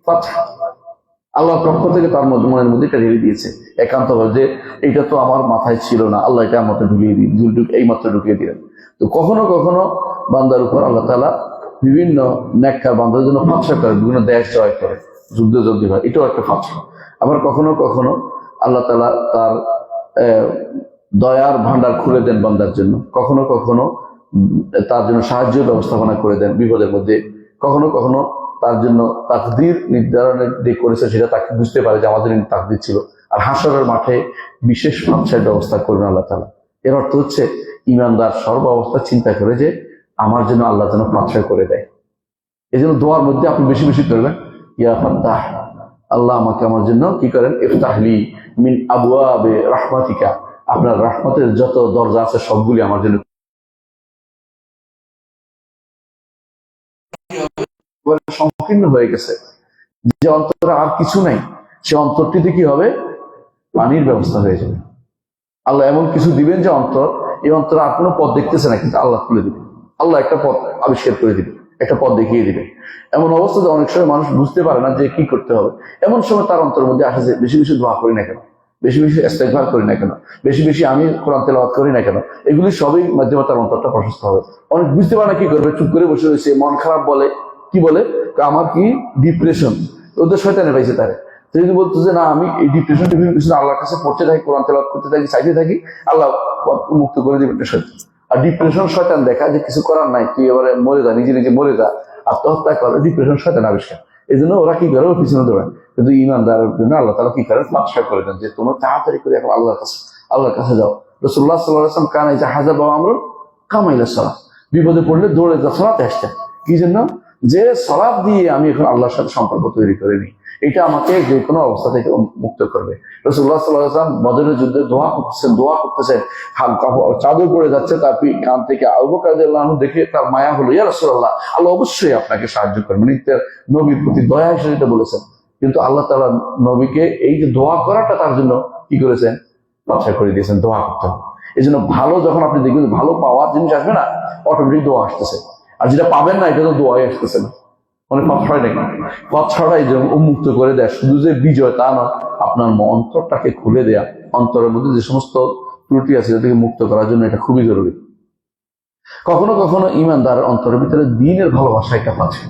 ফাতহা, আল্লাহর পক্ষ থেকে তার মনের মধ্যে এটা ঢেলে দিয়েছে একান্ত ভাবে, যে এটা তো আমার মাথায় ছিল না, আল্লাহ এটা আমার মধ্যে ঢুকিয়ে দিন, এই মাত্র ঢুকিয়ে দিলেন। তো কখনো কখনো বান্দার উপর আল্লাহ তাআলা বিভিন্ন নেককার বান্দাদের জন্য ফাতহা করে, বিভিন্ন দেশ জয় করে, যুদ্ধ হয়, এটাও একটা ফাতহা। আবার কখনো কখনো আল্লাহ তাআলা তার দয়ার ভান্ডার খুলে দেন বান্দার জন্য, কখনো কখনো তার জন্য সাহায্য ব্যবস্থাপনা করে দেন বিপদের মধ্যে। কখনো কখনো তার জন্য তাকদীর নির্ধারণের যে করেছে সেটা তাকে বুঝতে পারে যে আমাদের তাকদীর ছিল। আর হাসরের মাঠে বিশেষ ফাঁসার ব্যবস্থা করবেন আল্লাহ তাআলা। এর অর্থ হচ্ছে ইমানদার সর্ব অবস্থা চিন্তা করে যে আমার জন্য আল্লাহ যেন ফাঁসা করে দেয়। এই জন্য দোয়ার মধ্যে আপনি বেশি বেশি করবেন, ইয়া ফাত্তাহ, আল্লাহ আমাকে আমার জন্য কি করেন, ইফতাহলি মিন আবওয়াবে রাহমাতিকা, আপনার রাহমতের যত দরজা আছে সবগুলি আমার জন্য সংকীর্ণ হয়ে গেছে, যে অন্তরে আর কিছু নাই, সে অন্তরটিতে কি হবে, পানির ব্যবস্থা হয়ে যাবে। আল্লাহ এমন কিছু দিবেন যে এই অন্তরে আর কোনো পথ দেখতেছে না, কিন্তু আল্লাহ খুলে দিবেন, আল্লাহ একটা পথ আবিষ্কার করে দিবে, একটা পথ দেখিয়ে দিবে। এমন অবস্থাতে অনেক সময় মানুষ বুঝতে পারে না যে কি করতে হবে। এমন সময় তার অন্তরের মধ্যে আসে যে বেশি বেশি দোয়া করি না কেন, বেশি বেশি ইস্তেগফার করি না কেন, বেশি বেশি আমি কোরআন তেলাওয়াত করি না কেন, এগুলি সবই মাধ্যমে তার অন্তরটা প্রশস্ত হবে। অনেক বুঝতে পারে না কি করবে, চুপ করে বসে রয়েছে, মন খারাপ বলে, কি বলে, আমার কি ডিপ্রেশন, ওদের শয়তানে পাইছে তারে। যদি বলতো যে না আমি এই ডিপ্রেশন আল্লাহর কাছে পড়তে থাকি, কোরআন তেলাওয়াত করতে থাকি, চাইতে থাকি, আল্লাহ মুক্ত করে দিবেন শয়তান। আর ডিপ্রেশন শয়তান দেখা যে কিছু করার নাই, তুই এবারে মরে যা, নিজে নিজে মরে যা, আত্মহত্যা করে, ডিপ্রেশন শয়তান আবিষ্কার। এই জন্য ওরা কি করে, ওর পিছনে দৌড়ায়। কিন্তু ইমানদারের জন্য আল্লাহ তাআলা কি করেন, ফাতহা করে দেন যে তোমরা তাড়াতাড়ি করে এখন আল্লাহর কাছে যাও। রাসূলুল্লাহ সাল্লাল্লাহু আলাইহি ওয়াসাল্লাম কানা ইযা হাযাবা আমরুন কামা ইলা সালাত, বিপদে পড়লে দৌড়ে যা সালাতে আসতেন। কি জন্য, যে সালাত দিয়ে আমি এখন আল্লাহর সাথে সম্পর্ক তৈরি করে নিই, এটা আমাকে যে কোনো অবস্থা থেকে মুক্ত করবে। রাসূলুল্লাহ সাল্লাল্লাহু আলাইহি ওয়াসাল্লাম বদরের যুদ্ধে দোয়া করতেছেন, চাদর পড়ে যাচ্ছে তার কান থেকে। আবু বকর রাদিয়াল্লাহু আনহু দেখে তার মায়া হলো, ইয়া রাসূলুল্লাহ, আল্লাহ অবশ্যই আপনাকে সাহায্য করবেন, মানে তার নবীর প্রতি দয়া হিসেবে এটা বলেছেন। কিন্তু আল্লাহ তাআলা নবীকে এই যে দোয়া করাটা তার জন্য কি করেছেন, বাছাই করে দিয়েছেন, দোয়া করতে হবে। এই জন্য ভালো যখন আপনি দেখবেন ভালো পাওয়ার জিনিস আসবে না, অটোমেটিক দোয়া আসতেছে। আর যেটা পাবেন না, এটা তো দোয়াই আসতেছে না, মানে পথ ছড়াই নাকি, পথ ছড়াই যে উন্মুক্ত করে দেয়। শুধু যে বিজয় তা নয়, আপনার অন্তরটাকে খুলে দেয়া, অন্তরের মধ্যে যে সমস্ত ত্রুটি আছে সেটাকে মুক্ত করার জন্য এটা খুবই জরুরি। কখনো কখনো ইমানদার অন্তরের ভিতরে দ্বীনের ভালোবাসা একটা আছে,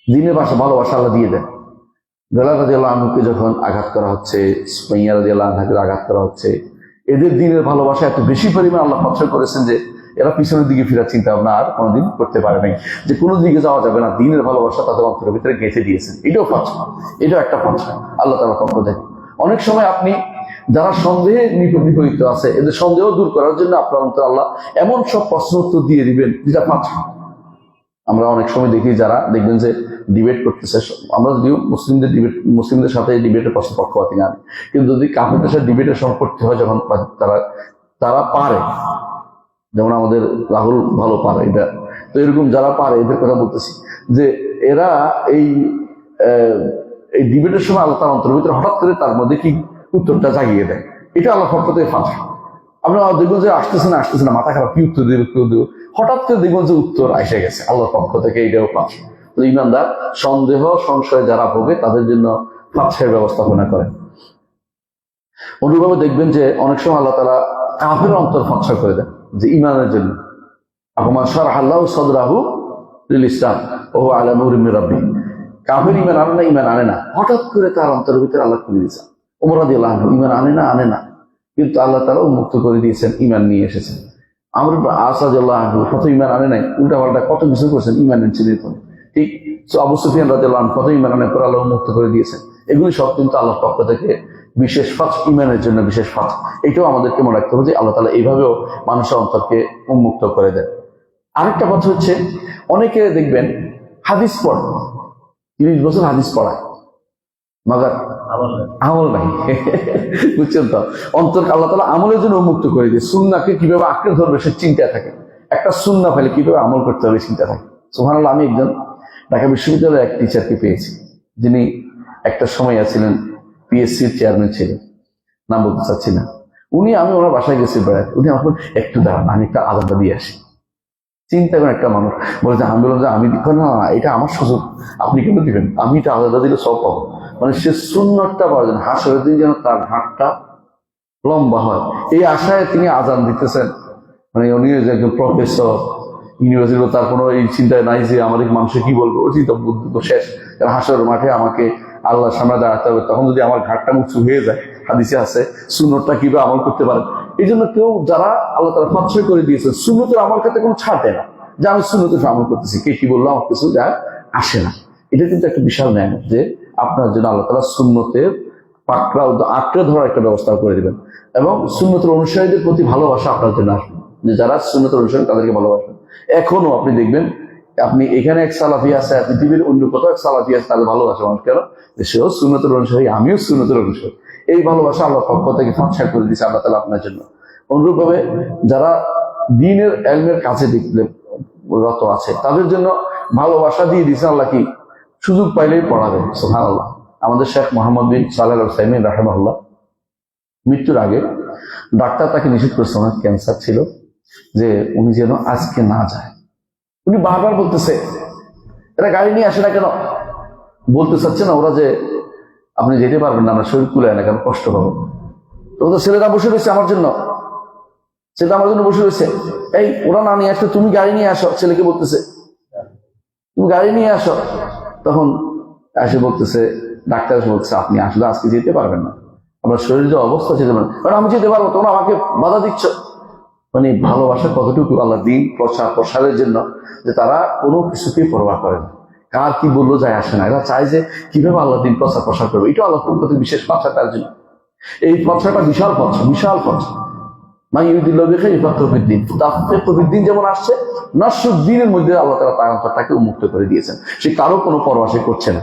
দ্বীনের ভালোবাসা আল্লাহ দিয়ে দেন। বেলাল রাদিয়াল্লাহু আনহুকে যখন আঘাত করা হচ্ছে, সুমাইয়া রাদিয়াল্লাহু আনহাকে আঘাত করা হচ্ছে, এদের দ্বীনের ভালোবাসা এত বেশি পরিমাণ আল্লাহ পছন্দ করেছেন যে এরা পিছনের দিকে ফেরার চিন্তা ভাবনা আর কোনোদিন করতে পারে নাই, যে কোনো দিকে যাওয়া যাবে না, দ্বীনের ভালোবাসা তাদের অন্তরের ভিতরে গেঁথে দিয়েছেন। এটাও ফাঁসা, এটাও একটা ফাঁসা আল্লাহ তাআলার পক্ষ থেকে। অনেক সময় আপনি যারা সন্দেহে নিপীড়িত আছে, এদের সন্দেহ দূর করার জন্য আপনার অন্তর আল্লাহ এমন সব প্রশ্ন উত্তর দিয়ে দিবেন যেটা ফাঁসা। আমরা অনেক সময় দেখি যারা দেখবেন যে ডিবেট করতেছে, আমরা যদিও মুসলিমদের সাথে ডিবেটের প্রশ্ন পক্ষপাতী না, কিন্তু যদি কাফেরদের সাথে ডিবেটের সময় করতে হয়, যখন তারা পারে, যেমন আমাদের রাহুল ভালো পারে এটা, তো এরকম যারা পারে এদের কথা বলতেছি, যে এরা এই ডিবেটের সময় আল্লাহ তার অন্তরের ভিতরে হঠাৎ করে তার মধ্যে কি উত্তরটা জাগিয়ে দেয়, এটা আল্লাহ পক্ষ থেকে ফাঁসা। আমরা দেখবেন যে আসতেছে না, মাথা খারাপ, কি উত্তর দেবে, কেউ দেবো, হঠাৎ করে দেখবেন যে উত্তর এসে গেছে আল্লাহর পক্ষ থেকে, এটাও ফাঁসা। তো ইমানদার সন্দেহ সংশয় যারা ভোগে তাদের জন্য ফাঁসের ব্যবস্থাপনা করেন। অনুভাবে দেখবেন যে অনেক সময় আল্লাহ তাআলা কাফের অন্তর ফাঁসা করে দেন, যে ইমানের জন্য আহমান শারাহ আল্লাহু সাদরাহু লিল ইসলাম ওয়া হুয়া আলা নূরিন মির রাব্বিহ, কাফের ইমান আনে না, হঠাৎ করে তার অন্তরের ভিতরে আল্লাহ খুলে দিয়েছেন। ওমর রাদিয়াল্লাহু আনহু ইমান আনে না, কিন্তু আল্লাহ তাআলা উন্মুক্ত করে দিয়েছেন, ইমান নিয়ে এসেছেন। আমর ইবনে আস রাদিয়াল্লাহু আনহু কত ইমান আনে নাই, উল্টা পাল্টা কত কিছু করেছেন, ইমান এনেছেন। ঠিক আবু সুফিয়ান রাদিয়াল্লাহু আনহু কত ইমান আনে, পরে আল্লাহ উন্মুক্ত করে দিয়েছেন। এগুলি সব কিন্তু আল্লাহর পক্ষ থেকে বিশেষ ফাত, ইমানের জন্য বিশেষ ফাত। এটাও আমাদেরকে মনে রাখতে হবে যে আল্লাহ তাআলা এইভাবেও মানুষের অন্তরকে উন্মুক্ত করে দেন। আরেকটা কথা হচ্ছে, অনেকে দেখবেন হাদিস পড়ে, 30 বছর হাদিস পড়ায়, মাগার আমল নাই, বুঝছেন তো, অন্তর আল্লাহ তাআলা আমলের জন্য উন্মুক্ত করে দিয়ে, সুন্নাহকে কিভাবে আঁকড়ে ধরবে সে চিন্তা থাকে, একটা সুন্নাহ ফেলে কিভাবে আমল করতে হবে চিন্তা থাকে। সুবহানাল্লাহ, আমি একজন ঢাকা বিশ্ববিদ্যালয়ের এক টিচারকে পেয়েছি, যিনি একটা সময় ছিলেন পিএসসির চেয়ারম্যান ছিলেন, নাম বলতে চাচ্ছি না। আমি ওনার বাসায় গেছি বেড়াতে, উনি আমার একটু দাঁড়ান, আমি একটা আলাদা দিয়ে আসি। চিন্তা করেন, একটা মানুষ বলে যে, আমি বললাম যে আমি না, এটা আমার সুযোগ, আপনি কেন দিবেন, আমি এটা আলাদা দিলে সব পাবো। মানে সে সুন্নতটা পাওয়ার জন্য, হাসরের দিন যেন তার হাতটা লম্বা হয়, এই আশায় তিনি আজান দিতেছেন। মানে উনি যে একজন প্রফেসর ইউনিভার্সিটি, তার কোনো এই চিন্তায় নাই যে আমাদের মানুষে কি বলবো, ওই চিন্তা শেষ। কারণ হাসরের মাঠে আমাকে আল্লাহর সামনে দাঁড়াতে হবে, তখন যদি আমার ঘাটটা উঁচু হয়ে যায়, হাদিসে আছে সুন্নতটা কিভাবে আমল করতে পারেন, এই জন্য কেউ যারা আল্লাহ তাআলা ফাতশা করে দিয়েছে সুন্নতের আমল করতে কোনো ছাড় দেয় না, যে আমি সুন্নতের আমল করতেছি, কে কি বললো আমার কিছু যা আসে না। এটা কিন্তু একটা বিশাল নেয়ামত যে আপনার জন্য আল্লাহ তাআলা সুন্নতের পাকড়া আঁকড়ে ধরার একটা ব্যবস্থা করে দিবেন, এবং সুন্নতের অনুসারীদের প্রতি ভালোবাসা আপনার জন্য আসবে, যে যারা সুন্নতের অনুসারী তাদেরকে ভালোবাসবেন। এখনো আপনি দেখবেন, আপনি এখানে এক সালাফি আছে, পৃথিবীর অন্য কোথাও এক সালাফি আছে, তাদের ভালোবাসা মানুষ কেন, সেও সুন্নতের অনুসারী, আমিও সুন্নতের অনুসারী। এই ভালোবাসা আল্লাহ পক্ষ থেকে ফাতশা করে দিয়েছে আল্লাহ তাআলা আপনার জন্য। অনুরূপভাবে যারা দ্বীনের ইলমের কাছে দেখলে রত আছে তাদের জন্য ভালোবাসা দিয়ে দিয়েছে আল্লাহ, কি সুযোগ পাইলেই পড়াবে। সুবহানাল্লাহ। আমাদের শেখ মোহাম্মদ বিন সালেহ আল উসাইমিন রাহিমাহুল্লাহ মৃত্যুর আগে ডাক্তার তাকে নিষেধ করেছে, ওনার ক্যান্সার ছিল, যে উনি যেন আজকে না যায়। উনি বারবার বলতেছে এরা গাড়ি নিয়ে আসে না কেন, বলতে চাচ্ছে না ওরা যে আপনি যেতে পারবেন না, আমরা শরীর কুলায় না কেন, কষ্ট পাবো। তো ছেলেটা বসে রয়েছে আমার জন্য, ছেলেটা আমার জন্য বসে রয়েছে, এই ওরা না নিয়ে আসলে তুমি গাড়ি নিয়ে আসো, ছেলেকে বলতেছে তুমি গাড়ি নিয়ে আসো। তখন এসে বলতেছে, ডাক্তার এসে বলতেছে আপনি আসলে আজকে যেতে পারবেন না, আপনার শরীরের যে অবস্থা যেতে পারেন, কারণ আমি যেতে পারবো, তোমরা আমাকে বাধা দিচ্ছ। মানে ভালোবাসা কতটুকু আল্লাহ দিন প্রসারের জন্য, যে তারা কোনো কিছুকেই পরোয়া করে না, কার কি বললো যায় আসে না, এরা চায় যে কিভাবে আল্লাহ দিন প্রসার করবে। এটা আল্লাহ পক্ষ থেকে বিশেষ পাচ্ছা তার জন্য। এই পথটা বিশাল পথ, বিশাল পথ। দিন যেমন আসছে, নশ্বর দিনের মধ্যে আল্লাহ তাআলা তার অন্তরটাকে উন্মুক্ত করে দিয়েছেন, সে কারো কোনো পরোয়া সে করছে না।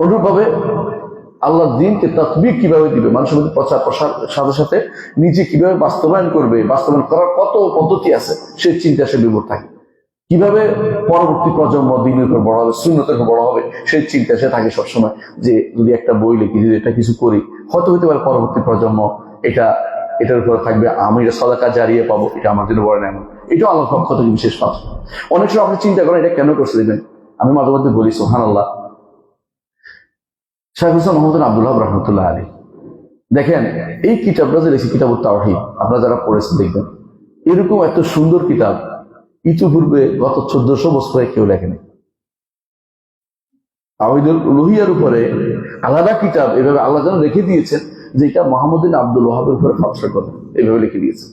অনুরূপভাবে আল্লাহ দিনকে তাতবিক কিভাবে দিবে, মানুষের মধ্যে প্রচার প্রসার সাথে সাথে নিজে কিভাবে বাস্তবায়ন করবে, বাস্তবায়ন করার কত পদ্ধতি আছে সেই চিন্তা সে বিভোর থাকে। কিভাবে পরবর্তী প্রজন্ম দিনের উপর বড় হবে, সুন্নতের উপর বড় হবে, সেই চিন্তা সে থাকে সবসময়, যে যদি একটা বই লিখি, যদি এটা কিছু করি, হয়তো হতে পারে পরবর্তী প্রজন্ম এটার উপরে থাকবে, আমি সাদাকা জারিয়ে পাবো, এটা আমার জন্য বড় নেমন। এটা আল্লাহর পক্ষ থেকে বিশেষ কথা। অনেক সময় আপনি চিন্তা করেন এটা কেন করছে, দেখবেন আমি মাঝে মধ্যে বলি সুবহানাল্লাহ, শাইখ হুসাইন মোহাম্মদ আব্দুল্লাহ রাহমাতুল্লাহ আলাইহি, দেখেন এই কিতাবটা যে লিখেছে কিতাবুত তাওহীদ, আপনারা যারা পড়েছেন দেখবেন এরকম এত সুন্দর কিতাব ইতিপূর্বে গত 1400 বছরে কেউ লেখেনি। তাওহীদুল উলুহিয়ার উপরে আলাদা কিতাব এভাবে আল্লাহ যেন রেখে দিয়েছেন, যে এটা মুহাম্মদ বিন আব্দুল ওয়াহাবের উপরে ফাতশা করে এইভাবে লিখে দিয়েছেন।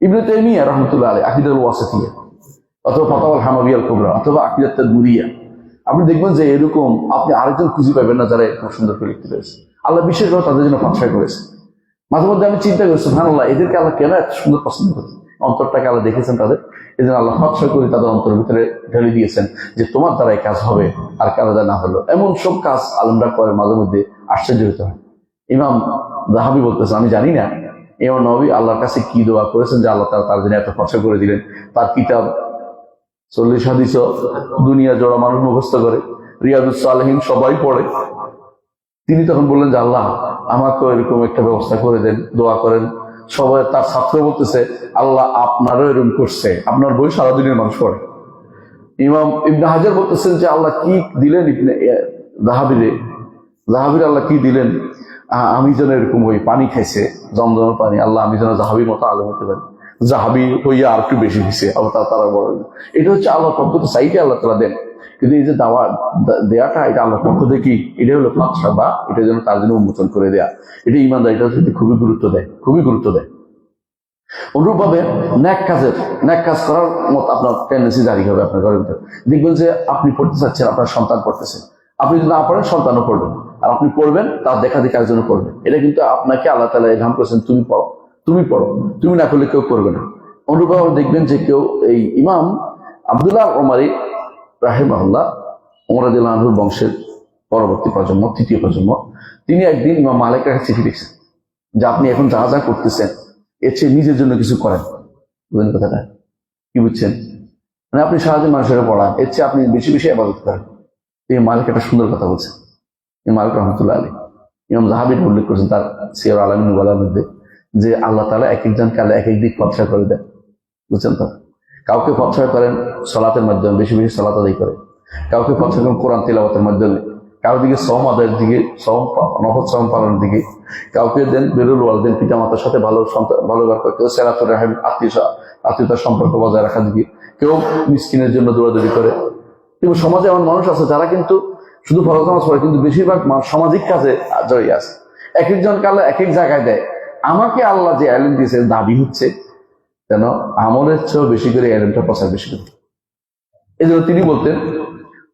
ইবনে তাইমিয়া রাহমাতুল্লাহ আলাইহি আকীদাতুল ওয়াসিতিয়া, অথবা ফাতাওয়াল হামাবিয়াল কুবরা, অথবা আকীদাত তাদমুরিয়া, আপনি দেখবেন যে এরকম আপনি আরেকজন খুঁজে পাবেন না যারা এরকম সুন্দর করে লিখতে পেরেছে। আল্লাহ বিশেষভাবে তাদের জন্য ফাতশা করেছে। মাঝে মধ্যে আমি চিন্তা করি সুবহানাল্লাহ, এদেরকে আল্লাহ কেন এত সুন্দর পছন্দ করেছে, অন্তরটাকে আল্লাহ দেখেছেন তাদের, এই জন্য আল্লাহ ফাতশা করে তাদের অন্তরের ভিতরে ঢেলে দিয়েছেন যে তোমার দ্বারা এই কাজ হবে, আর কারোর দ্বারা না হলো। এমন সব কাজ আলেমরা করে, মাঝে মধ্যে আশ্চর্য হতে হয়। ইমাম যাহাবী বলতেছে আমি জানি না ইমাম নবী আল্লাহর কাছে কি দোয়া করেছেন যে আল্লাহ তার জন্য এত ফাতশা করে দিলেন। তার কিতাব 40 হাদিস দুনিয়া জোড়া মানুষ মুখস্থ করে, রিয়াদুস সালেহিন সবাই পড়ে। তিনি তখন বললেন যে আল্লাহ আমাকে এরকম একটা ব্যবস্থা করে দেন, দোয়া করেন। সবাই তার ছাত্র বলতেছে আল্লাহ আপনারও এরকম করছে, আপনার বই সারা দুনিয়ার মানুষ পড়ে। ইমাম ইবনে হাজার বলতেছেন যে আল্লাহ কি দিলেন ইবনে জাহাবির আল্লাহ কি দিলেন, আমি যেন এরকম ওই পানি খাইছে জমজমের পানি, আল্লাহ আমি যেন জাহাবির মতো আলেম হতে পারি, জাহাবি হইয়া আর একটু বেশি হয়েছে, আবার তারা বড়। এটা হচ্ছে আল্লাহর পক্ষ থেকে চাইতে আল্লাহ তারা দেন, কিন্তু এই যে দাওয়া দেয়াটা এটা আল্লাহর পক্ষ থেকে, এটা হলো ফাতশা, বা এটা যেন তার জন্য উন্মোচন করে দেয়া। এটা ইমানদারিটা হচ্ছে খুবই গুরুত্ব দেয়, খুবই গুরুত্ব দেয়। অনুরূপভাবে ন্যাক কাজ করার মতো আপনার টেন্ডেন্সি জারি হবে আপনার ঘরের ভিতরে। দেখবেন যে আপনি পড়তে চাচ্ছেন, আপনার সন্তান পড়তেছে, আপনি যদি না পড়েন সন্তানও পড়বেন, আর আপনি পড়বেন তার দেখা দেখে একজনও পড়বেন। এটা কিন্তু আপনাকে আল্লাহ তাআলা ইলহাম করেছেন, তুমি পড়ো, তুমি না করলে কেউ করবে না। অনুরূপভাবে দেখবেন যে কেউ, এই ইমাম আব্দুল্লাহ ওমরি রাহিমাহুল্লাহ, ওমর রাদিয়াল্লাহু আনহুর বংশের পরবর্তী প্রজন্ম, তৃতীয় প্রজন্ম, তিনি একদিন ইমাম মালিকের কাছে চিঠি লিখছেন যে আপনি এখন যা যা করতেছেন এর চেয়ে নিজের জন্য কিছু করেন। বুঝলেন কথাটা কি? বুঝছেন? মানে আপনি সারাদিন মানুষের পড়ান, এর চেয়ে আপনি বেশি বেশি ইবাদত করেন। এই মালিক একটা সুন্দর কথা বলছেন, এই মালিক রহমতুল্লাহ আলাইহি। ইমাম যাহাবী উল্লেখ করেছেন তার সিয়ার আলামিন নুবালার মধ্যে, যে আল্লাহ তাআলা এক একজনকে আল্লাহ এক এক দিক ফাতশা করে দেন। বুঝছেন তো? কাউকে ফাতশা করেন সলাতের মাধ্যমে, বেশি বেশি সলাত আদায় করে, কাউকে ফাতশা করেন কোরআন তিলাওয়াতের মাধ্যমে, কারোর দিকে সওম আদায়ের দিকে, নফল সওম পালনের দিকে, কাউকে দেন বিরুল ওয়ালিদাইন, পিতা মাতার সাথে ভালো ব্যবহার করে, কেউ সিলাতুর রাহিম আত্মীয়তার সম্পর্ক বজায় রাখার দিকে, কেউ মিসকিনের জন্য দৌড়াদৌড়ি করে। কিন্তু সমাজে এমন মানুষ আছে যারা কিন্তু শুধু ফরজ নামাজ পড়ে, কিন্তু বেশিরভাগ সামাজিক কাজে জড়িয়ে আছে। এক একজনকে আল্লাহ এক এক জায়গায় দেয়। আমাকে আল্লাহ যে এলেম দিয়েছে দাবি হচ্ছে যেন আমলের চেয়েও বেশি করে এলেমটা প্রচার বেশি করে। এই জন্য তিনি বলতেন,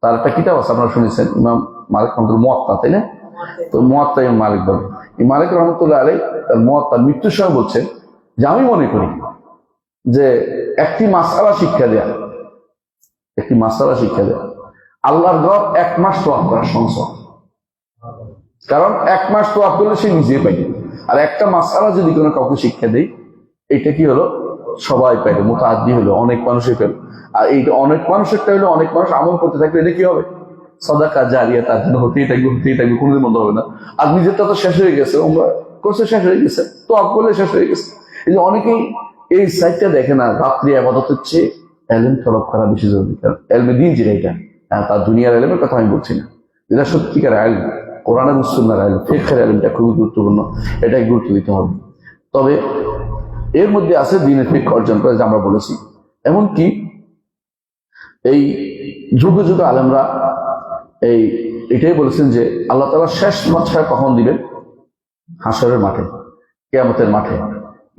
তার একটা কিতাব আছে আপনারা শুনেছেন, ইমাম মালিক রহমতুল্লাহ মুয়াত্তা, তাই না? তো মুয়াত্তা ইমাম মালিক বলেন, এই মালিক রহমতুল্লাহ আলাই তার মুয়াত্তার মৃত্যুর সময় বলছেন যে আমি মনে করি যে একটি মাসআলা শিক্ষা দেয়া, একটি মাসআলা শিক্ষা দেয়া আল্লাহর ঘর 1 মাস তোয়াফ করা সংসদ। কারণ 1 মাস তোয়াফ করলে সে নিজে পাইবে, আর একটা মাসআলা যদি কোনো কাউকে শিক্ষা দেয়, এটা কি হলো সবাই পাইলো, মুতাআদ্দি হলো, অনেক মানুষই পেল। আর এইটা অনেক মানুষেরটা হলো, অনেক মানুষ আমল করতে থাকলে এটা কি হবে? সাদাকা জারিয়া, তার জন্য হতেই থাকবে, কোনোদিন বন্ধ হবে না। আর নিজেরটা তো শেষ হয়ে গেছে, আমরা করছে শেষ হয়ে গেছে, তো আপ করলে শেষ হয়ে গেছে। এই যে অনেকেই এই সাইডটা দেখে না, রাত্রি আবাদত হচ্ছে এলেম তলব করা বেশি জরুরি। কারণ এলমে দিন যেটা, এটা তার দুনিয়ার এলেমের কথা আমি বলছি না, যেটা সত্যিকার এলম, কোরআন এবং সুন্নাহর এলম, ফিকহের এলমটা খুবই গুরুত্বপূর্ণ, এটাই গুরুত্ব দিতে হবে। তবে এর মধ্যে আছে দ্বীনের ফিকহ অর্জন করে, যে আমরা বলেছি। এমনকি এই যুগে যুগে আলেমরা এটাই বলেছেন যে আল্লাহ তাআলা শেষ মাত্রা কখন দিবেন? হাসরের মাঠে, কিয়ামতের মাঠে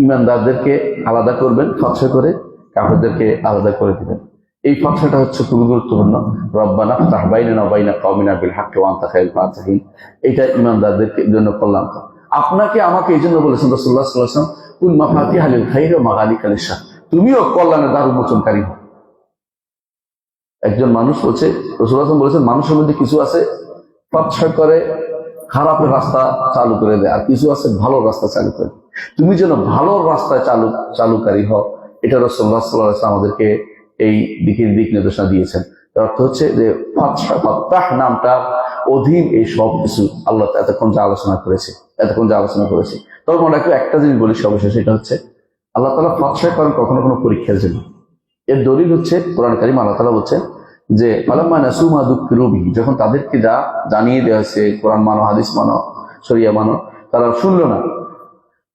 ঈমানদারদেরকে আলাদা করবেন ফাতহা করে, কাফেরদেরকে আলাদা করে দিবেন। এই ফাতহাটা হচ্ছে খুবই গুরুত্বপূর্ণ। রব্বানা ফাতাহ বাইনানা ওয়া বাইনা কওমিনা বিল হাক্কি ওয়া আনতা খায়রুল ফাতিহিন, এটা ঈমানদারদের জন্য কল্যাণ। আপনাকে আমাকে এই জন্য বলেছেন রাসূলুল্লাহ সাল্লাল্লাহু আলাইহি ওয়াসাল্লাম, কুল মাফাতিহা লিল খাইর ওয়া মাগালিকা লিশ-শার, তুমিও কল্যাণের দ্বার উন্মোচনকারী হও। একজন মানুষ বলছে, রাসূলুল্লাহ বলেছেন, মানুষের মধ্যে কিছু আছে ফাতহা করে খারাপের রাস্তা চালু করে দেয়, আর কিছু আছে ভালো রাস্তা চালু করে। তুমি যেন ভালো রাস্তায় চালুকারী হও, এটা রাসূলুল্লাহ সাল্লাল্লাহু আলাইহি ওয়াসাল্লাম আমাদেরকে এই দিক নির্দেশনা দিয়েছেন। তার অর্থ হচ্ছে যে ফাতহ নামটা অধীন এই সব কিছু আল্লাহ এতক্ষণ যা আলোচনা করেছে। তবে মনে রাখবো একটা জিনিস বলি সর্বশেষ, এটা হচ্ছে আল্লাহ তাআলা ফাতহ করেন কখনো কোনো পরীক্ষার জন্য। এর দলিল হচ্ছে কোরআন কারীম, আল্লাহ তাআলা বলছেন যে ফালাম্মা নাসু মা যুক্কিরু বিহি, যখন তাদেরকে যা জানিয়ে দেওয়া হয়েছে, কোরআন মানো, হাদিস মানো, শরিয়া মানো, তারা শুনলো না,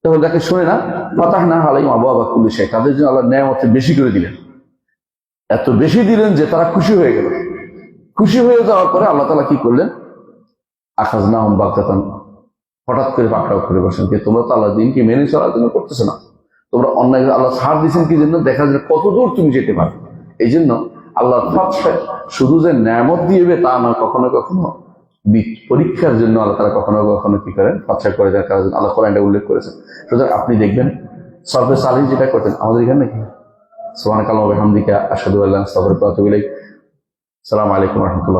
তখন তাকে শুনে না, ফাতাহনা আলাইহিম আবওয়াবা কুল্লি শাই, তাদের জন্য আল্লাহ নেয়ামত বেশি করে দিলেন, এত বেশি দিলেন যে তারা খুশি হয়ে গেল। খুশি হয়ে যাওয়ার পরে আল্লাহ তাআলা কি করলেন? আখাযনাহুম বাগতাতান, হঠাৎ করে পাকড়াও করে বসেন, যে তোমরা তো আল্লাহর দিনকে মেনে চলার জন্য করতেছো না, তোমরা অন্যায়। আল্লাহ ছাড় দিয়েছেন কি জন্য? দেখা যায় কত দূর তুমি যেতে পারো। এই জন্য আল্লাহ ফাতহা শুধু যে নেয়ামত দিবে তা নয়, কখনো কখনো পরীক্ষার জন্য আল্লাহ তাআলা কখনো কখনো কি করেন? ফাতহা করে দেওয়ার কারণে আল্লাহ কোরআনে উল্লেখ করেছেন। সুতরাং আপনি দেখবেন সরফে সালিহ যেটা করতেন আমাদের এখানে নাকি, সুবহানাকাল্লাহি ওয়া বিহামদিকা আশহাদু আল্লা ইলাহা ইল্লা আনতা আস্তাগফিরুকা ওয়া আতুবু ইলাইক। আসসালামু আলাইকুম ওয়া রাহমাতুল্লাহ।